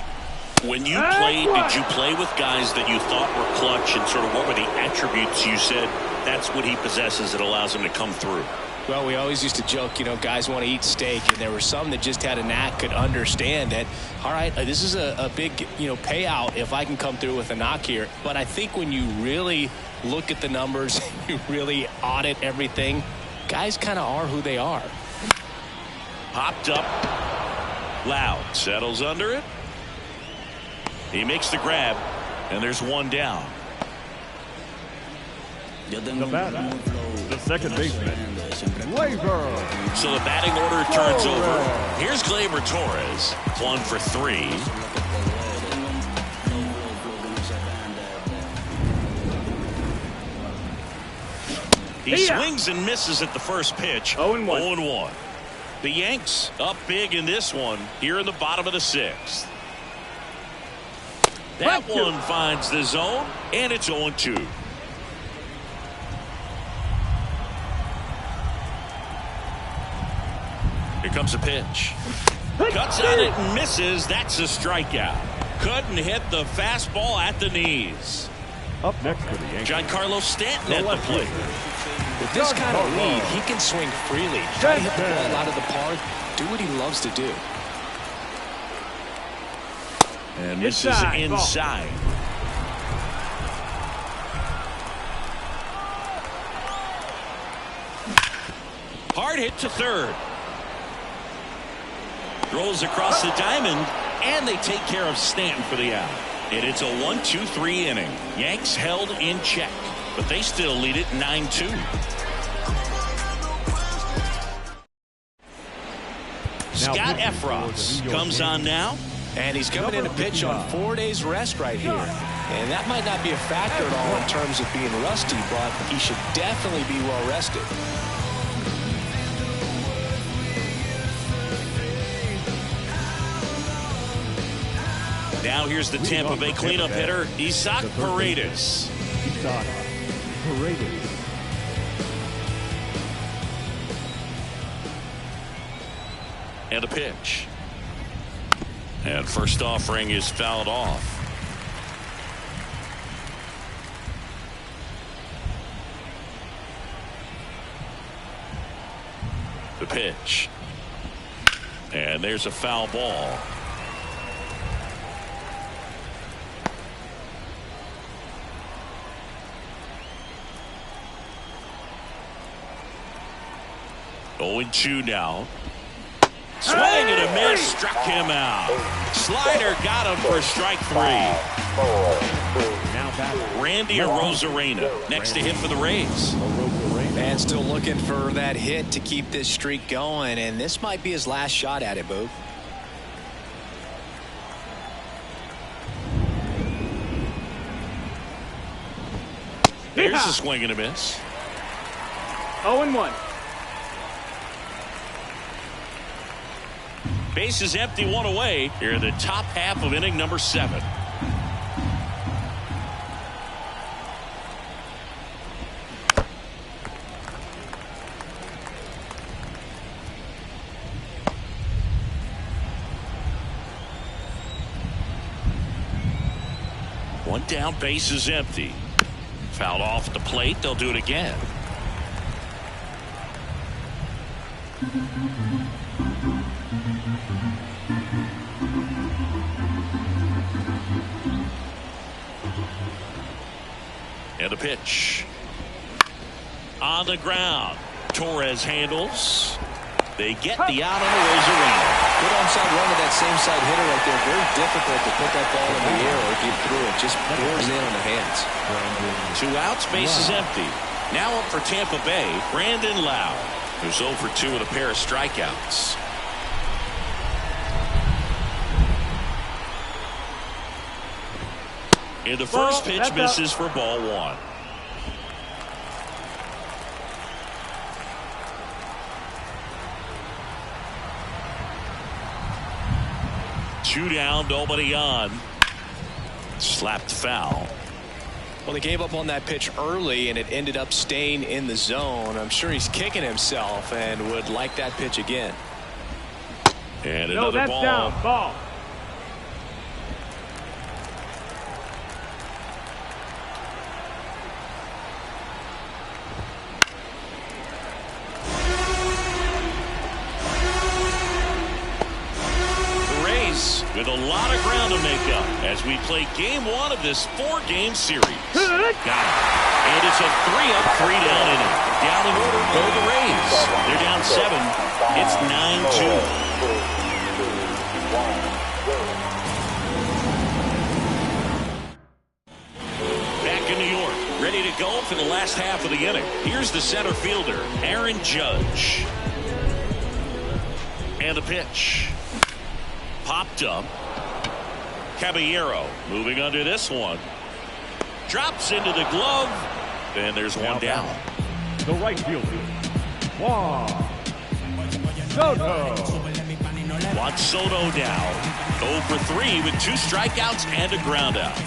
When you played, did you play with guys that you thought were clutch, and sort of what were the attributes you said that's what he possesses that allows him to come through? Well, we always used to joke, guys want to eat steak, and there were some that just had a knack, could understand that, all right, this is a big, payout if I can come through with a knock here. But I think when you really look at the numbers, you really audit everything, guys kind of are who they are. Popped up. Loud settles under it. He makes the grab, and there's one down. The batter, the second baseman, Gleyber. So the batting order turns over. Here's Gleyber Torres, 1 for 3. He swings and misses at the first pitch. 0-1. 0-1. The Yanks up big in this one here in the bottom of the 6th. That one finds the zone, and it's 0-2. Here comes a pitch. Cuts on it and misses. That's a strikeout. Couldn't hit the fastball at the knees. Up next for the Yankees, Giancarlo Stanton at the plate. With this kind of lead, he can swing freely. Try to hit the ball out of the park. Do what he loves to do. And this is inside. Hard hit to third. Throws across the diamond, and they take care of Stanton for the out. And it's a 1-2-3 inning. Yanks held in check, but they still lead it 9-2. Scott Effross comes on now. And he's coming in to pitch on 4 days rest right here. And that might not be a factor at all in terms of being rusty, but he should definitely be well rested. Now here's the Tampa Bay cleanup hitter, Isaac Paredes. Isaac Paredes. And a pitch. And first offering is fouled off. The pitch. And there's a foul ball. Oh, 0-2 now. Swing and a miss, struck him out. Slider got him for strike 3. Now back. Randy Arozarena next to hit for the Rays. And still looking for that hit to keep this streak going, and this might be his last shot at it, Boog. Here's a swing and a miss. 0-1. Bases empty, one away here in the top half of inning number 7. One down, bases empty. Fouled off the plate. They'll do it again. And a pitch. On the ground. Torres handles. They get the out on the Rays around. Good onside run to that same side hitter right there. Very difficult to put that ball in the air or get through it. Just pours in on the hands. 2 outs, bases empty. Now up for Tampa Bay, Brandon Lowe, who's 0 for 2 with a pair of strikeouts. And the first pitch misses for ball 1. Two down, nobody on. Slapped foul. Well, they gave up on that pitch early, and it ended up staying in the zone. I'm sure he's kicking himself and would like that pitch again. And another ball. Down. Ball. With a lot of ground to make up as we play game 1 of this 4-game series. Got it. And it's a 3-up, 3-down inning. Down in order go the Rays. They're down 7. It's 9-2. Back in New York, ready to go for the last half of the inning. Here's the center fielder, Aaron Judge. And a pitch. Popped up. Caballero moving under this one. Drops into the glove. And there's one down. The right fielder, Juan Soto. Juan Soto down. 0 for 3 with 2 strikeouts and a ground out.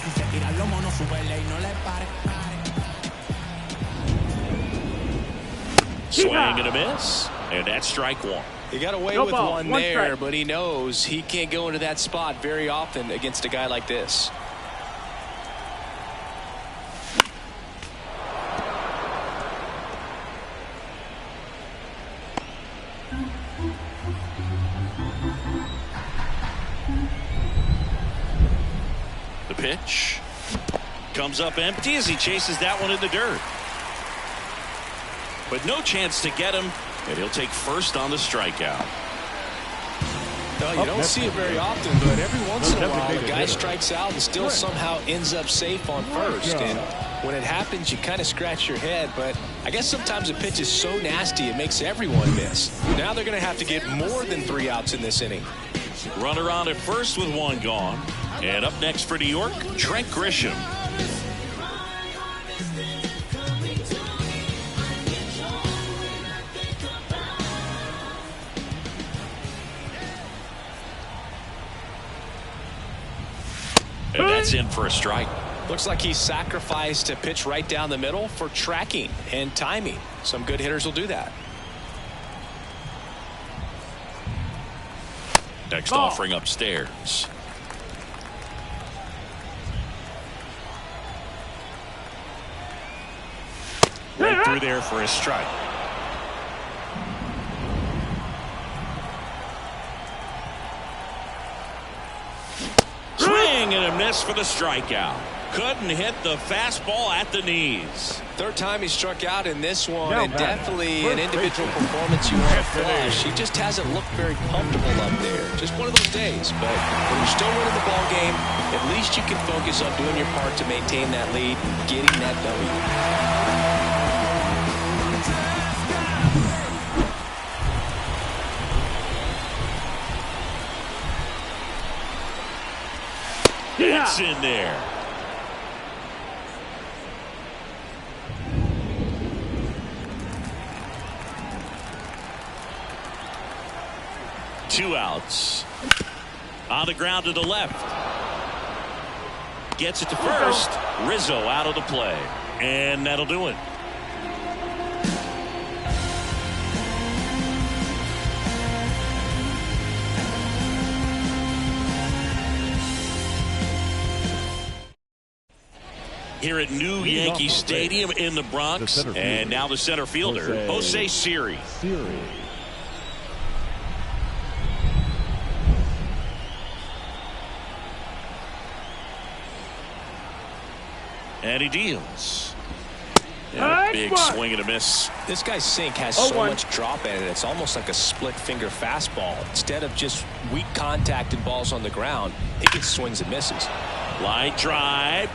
Swing and a miss. And that's strike 1. He got away with one there, but he knows he can't go into that spot very often against a guy like this. The pitch comes up empty as he chases that one in the dirt. But no chance to get him. And he'll take first on the strikeout. No, you don't see it very often, but every once in a while, a guy strikes out and still somehow ends up safe on first. And when it happens, you kind of scratch your head. But I guess sometimes a pitch is so nasty, it makes everyone miss. Now they're going to have to get more than 3 outs in this inning. Runner on at first with 1 gone. And up next for New York, Trent Grisham. And that's in for a strike. Looks like he sacrificed a pitch right down the middle for tracking and timing. Some good hitters will do that. Next offering upstairs. Right through there for a strike. Swing and a miss for the strikeout. Couldn't hit the fastball at the knees. Third time he struck out in this one, and definitely an individual performance you want to flush. He just hasn't looked very comfortable up there. Just one of those days. But when you're still winning the ball game, at least you can focus on doing your part to maintain that lead, getting that W. It's in there. 2 outs. On the ground to the left. Gets it to first. Rizzo out of the play. And that'll do it. Here at New Yankee Stadium in the Bronx. And now the center fielder, Jose Siri. And he deals. Yeah, big swing and a miss. This guy's sink has so much drop in it. It's almost like a split finger fastball. Instead of just weak contact and balls on the ground, he gets swings and misses. Line drive.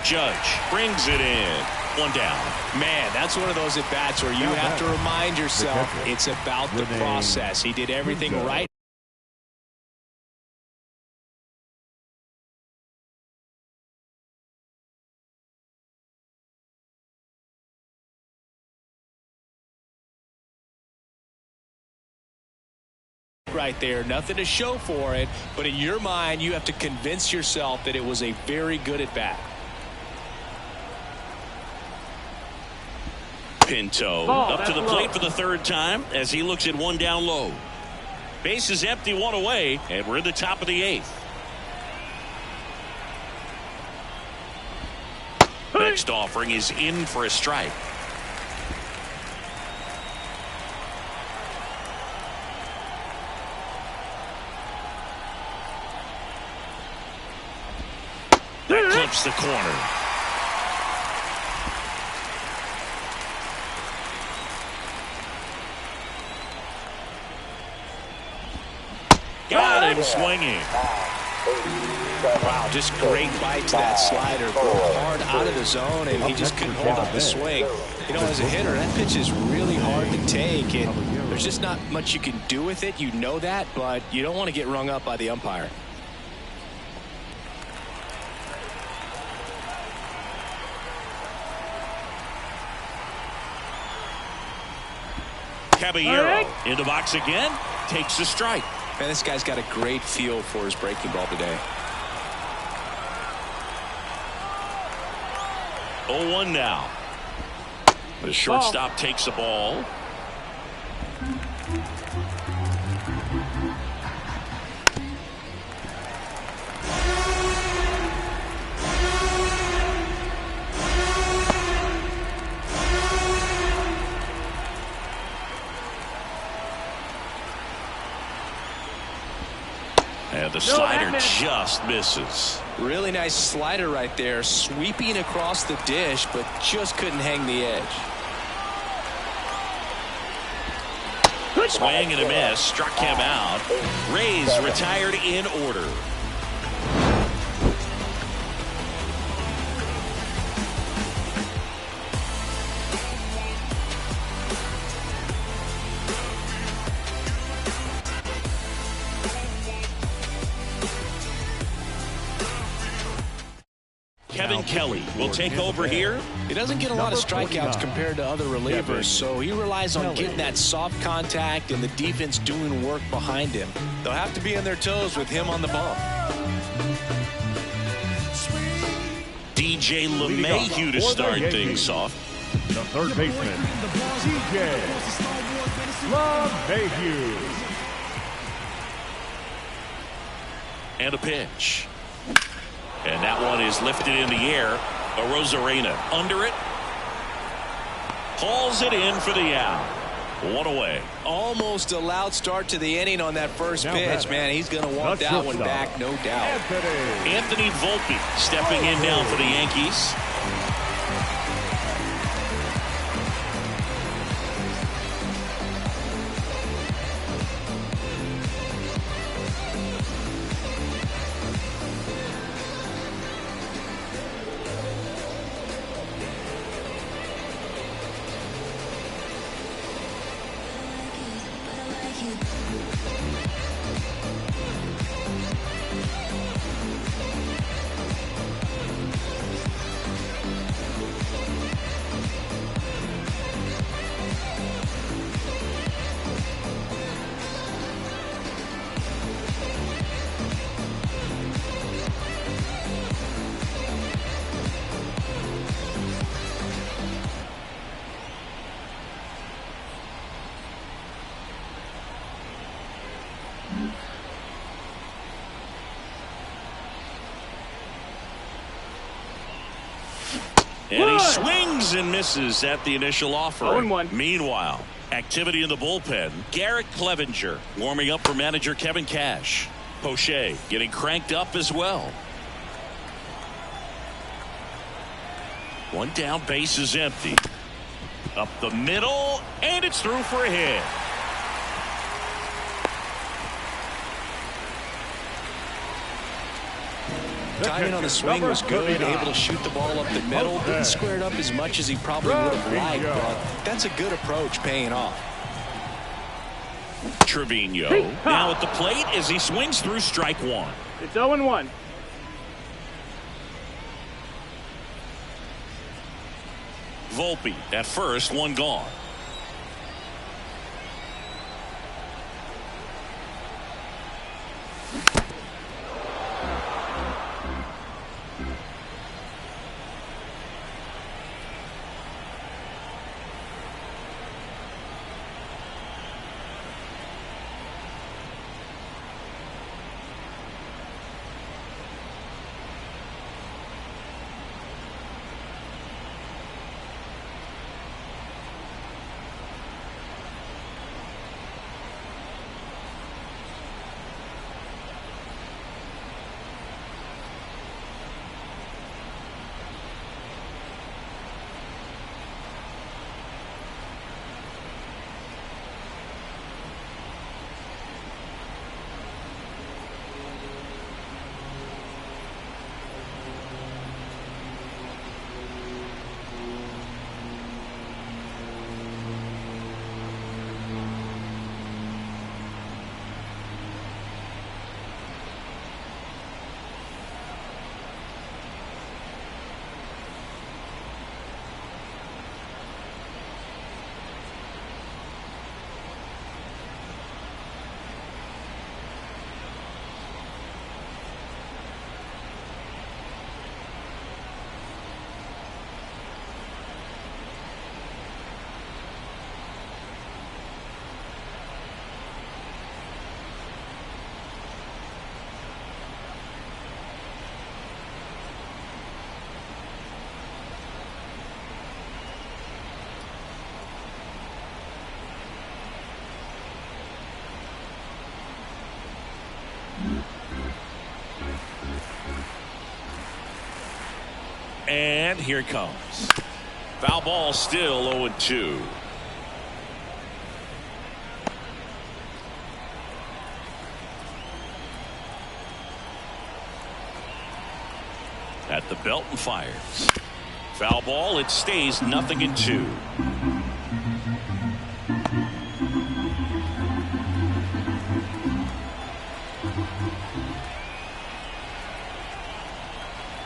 Judge brings it in. 1 down. Man, that's one of those at bats where you have to remind yourself it's about the process. He did everything right. Right there, nothing to show for it, but in your mind you have to convince yourself that it was a very good at bat. Pinto up to the plate for the 3rd time as he looks at 1 down low. Base is empty, 1 away, and we're in the top of the 8th. Next offering is in for a strike. That clips the corner. Got him swinging. Wow, just great bite to that slider. Broke hard out of the zone, and he just couldn't hold up the swing. You know, as a hitter, that pitch is really hard to take, and there's just not much you can do with it. You know that, but you don't want to get rung up by the umpire. Caballero in the box again, takes the strike. Man, this guy's got a great feel for his breaking ball today. 0-1 now. The shortstop takes the ball. And the slider just misses. Really nice slider right there, sweeping across the dish, but just couldn't hang the edge. Swing and a miss, struck him out. Rays retired in order. Kevin Kelly will take over here. He doesn't get a lot of strikeouts compared to other relievers, so he relies on getting that soft contact and the defense doing work behind him. They'll have to be on their toes with him on the bump. DJ LeMahieu to start things off. The third baseman, DJ LeMahieu. And a pitch. And that one is lifted in the air. Arozarena under it. Hauls it in for the out. 1 away. Almost a loud start to the inning on that first pitch. Man, he's going to want that one back, no doubt. Anthony Volpe stepping in now for the Yankees. And he swings and misses at the initial offer. 0-1. Meanwhile, activity in the bullpen. Garrett Clevenger warming up for manager Kevin Cash. Poche getting cranked up as well. One down, base is empty. Up the middle, and it's through for a hit. Timing on the swing was good, able to shoot the ball up the middle. Didn't square it up as much as he probably would have liked, but that's a good approach, paying off. Trevino now at the plate as he swings through strike one. It's 0-1. Volpe at first, one gone. And here it comes. Foul ball, still 0-2. At the belt and fires. Foul ball, it stays 0-2.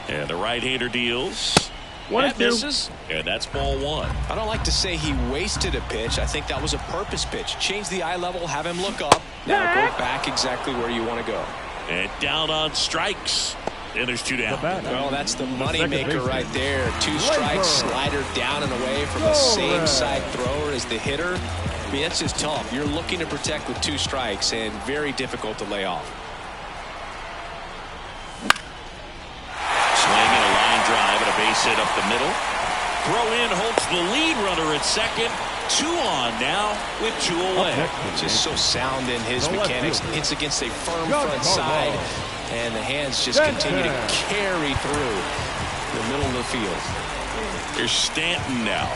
And the right-hander deals. That misses, and that's ball one. I don't like to say he wasted a pitch. I think that was a purpose pitch. Change the eye level, have him look up. Now go back exactly where you want to go. And down on strikes. And there's two down. Well, that's the money maker right there. Two strikes, slider down and away from the same side thrower as the hitter. I mean, that's just tough. You're looking to protect with two strikes and very difficult to lay off. Swinging a line drive and a base hit up the middle. Throw in holds the lead runner at second. 2 on now with 2 away. Just so sound in his mechanics. Hits against a firm front side. And the hands just continue to carry through the middle of the field. Here's Stanton now.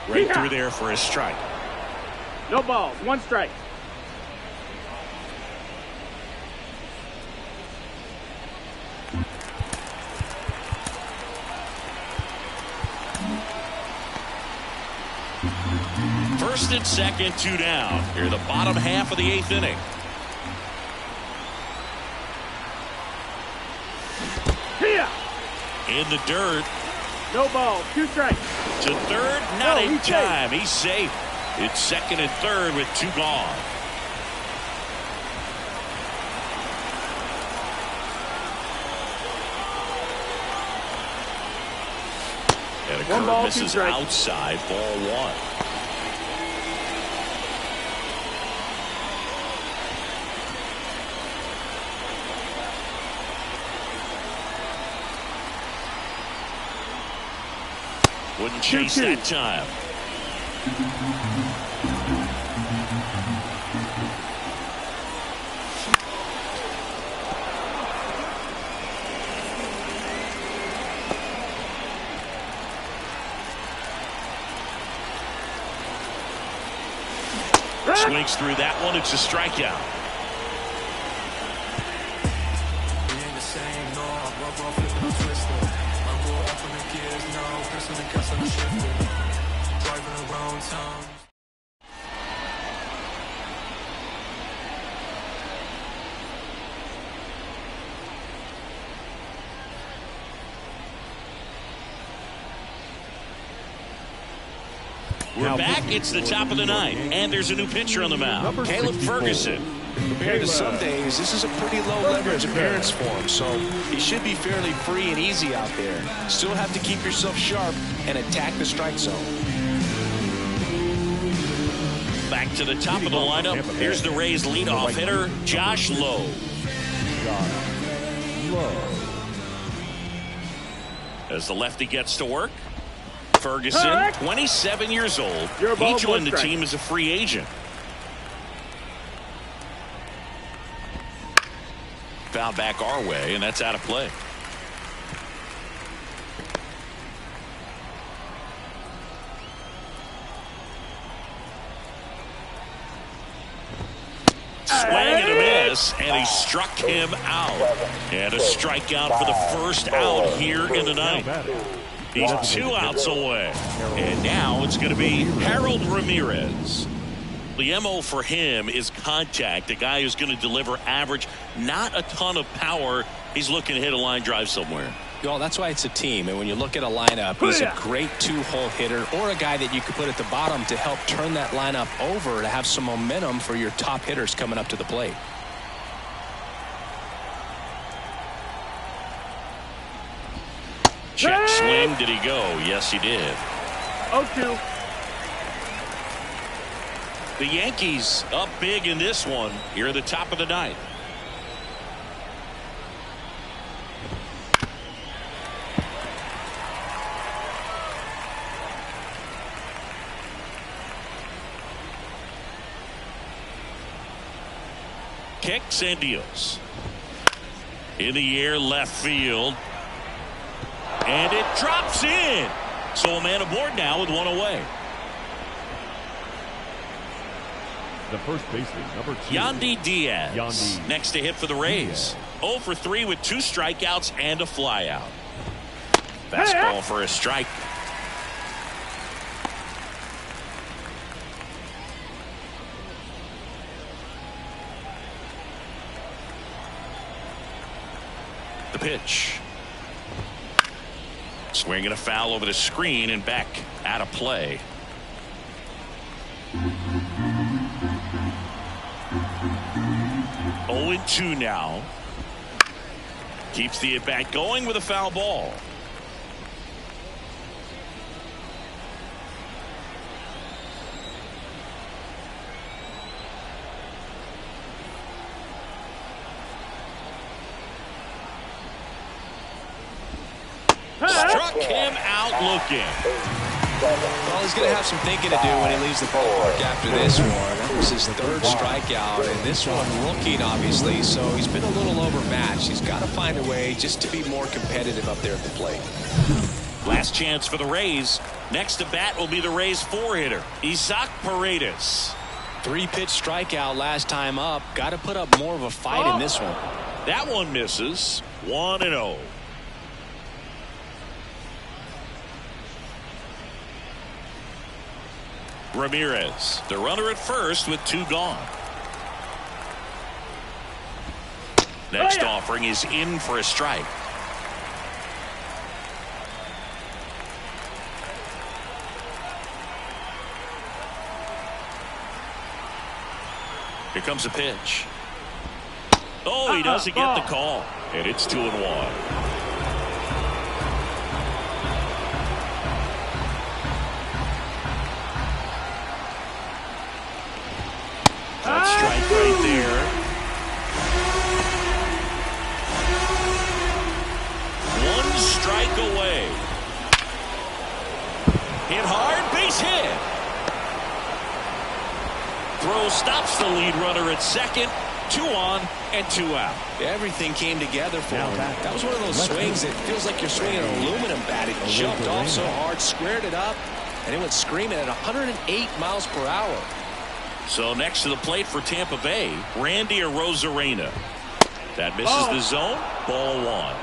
Right through there for a strike. No balls, 1 strike. First and second, 2 down. Here the bottom half of the 8th inning. In the dirt. No ball, 2 strikes. To third, not in time. He's safe. It's second and third with 2 gone. curve ball, misses 2 strikes. outside, ball 1. Wouldn't chase 2-2. that time. Swings through that one. It's a strikeout. We're back. It's the top of the 9th, and there's a new pitcher on the mound, Caleb Ferguson. Compared to some days, this is a pretty low leverage appearance for him, so he should be fairly free and easy out there. Still have to keep yourself sharp and attack the strike zone. Back to the top of the lineup. Here's the Rays leadoff hitter, Josh Lowe. As the lefty gets to work, Ferguson, 27 years old. He joined the team as a free agent. Foul back our way, and that's out of play. Swing and a miss, and he struck him out. And a strikeout for the first out here in the 9th. He's 2 outs away. And now it's going to be Harold Ramirez. The MO for him is contact. A guy who's going to deliver average, not a ton of power. He's looking to hit a line drive somewhere. Well, that's why it's a team. And when you look at a lineup, he's a great 2-hole hitter or a guy that you could put at the bottom to help turn that lineup over to have some momentum for your top hitters coming up to the plate. Check swing. Did he go? Yes, he did. 0-2. The Yankees up big in this one here at the top of the 9th. Kicks and deals. In the air, left field. And it drops in. So a man aboard now with 1 away. The first baseman, number 2. Yandy Diaz. Next to hit for the Rays. 0 for 3 with 2 strikeouts and a flyout. Fastball for a strike. The pitch. Swinging a foul over the screen and back out of play. Oh, 0-2 now. Keeps the at-bat going with a foul ball. Struck him out looking. Well, he's going to have some thinking to do when he leaves the ballpark after this one. That was his 3rd strikeout, and this one looking, obviously, so he's been a little overmatched. He's got to find a way just to be more competitive up there at the plate. Last chance for the Rays. Next to bat will be the Rays 4-hitter, Isaac Paredes. 3-pitch strikeout last time up. Got to put up more of a fight in this one. That one misses. 1-0. Ramirez, the runner at first with 2 gone. Next offering is in for a strike. Here comes a pitch. Oh, he doesn't get the call. And it's 2-1. Hit hard, base hit. Throw stops the lead runner at second. 2 on and 2 out. Everything came together for him. That was one of those swings that feels like you're swinging an aluminum bat. It jumped off so hard, squared it up, and it went screaming at 108 miles per hour. So next to the plate for Tampa Bay, Randy Arozarena. That misses the zone. Ball 1.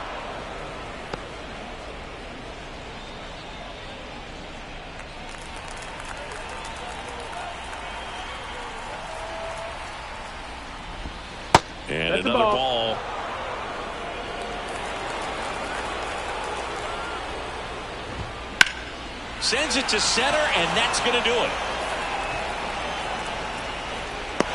And that's another ball. Sends it to center, and that's going to do it.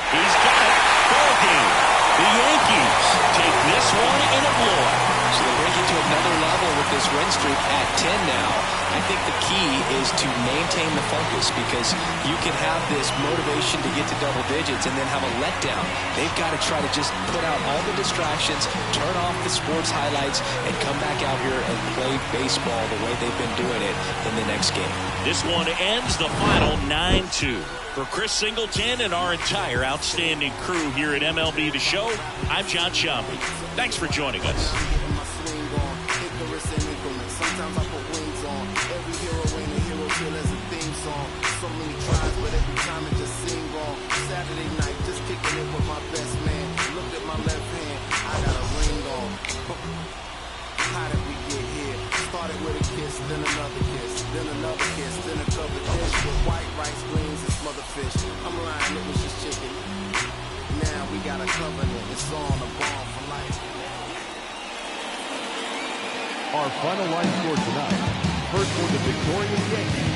He's got it. Ball game. The Yankees take this one in a blowout. So they bring it to another level with this win streak at 10 now. I think the key is to maintain the focus, because you can have this motivation to get to double digits and then have a letdown. They've got to try to just put out all the distractions, turn off the sports highlights, and come back out here and play baseball the way they've been doing it in the next game. This one ends the final 9-2. For Chris Singleton and our entire outstanding crew here at MLB The Show, I'm John Sciambi. Thanks for joining us. Sometimes I put wings on. Every hero ain't a hero till there's a theme song. So many tries, but every time it just seemed wrong. Saturday night, just kicking it with my best man. Looked at my left hand, I got a ring on. How did we get here? Started with a kiss, then another kiss, then another kiss, then a covered dish with white rice, greens, and smothered fish. I'm lying, it was just chicken. Now we got a covenant, it's on a bond for life. Our final line score tonight. First for the victorious Yankees,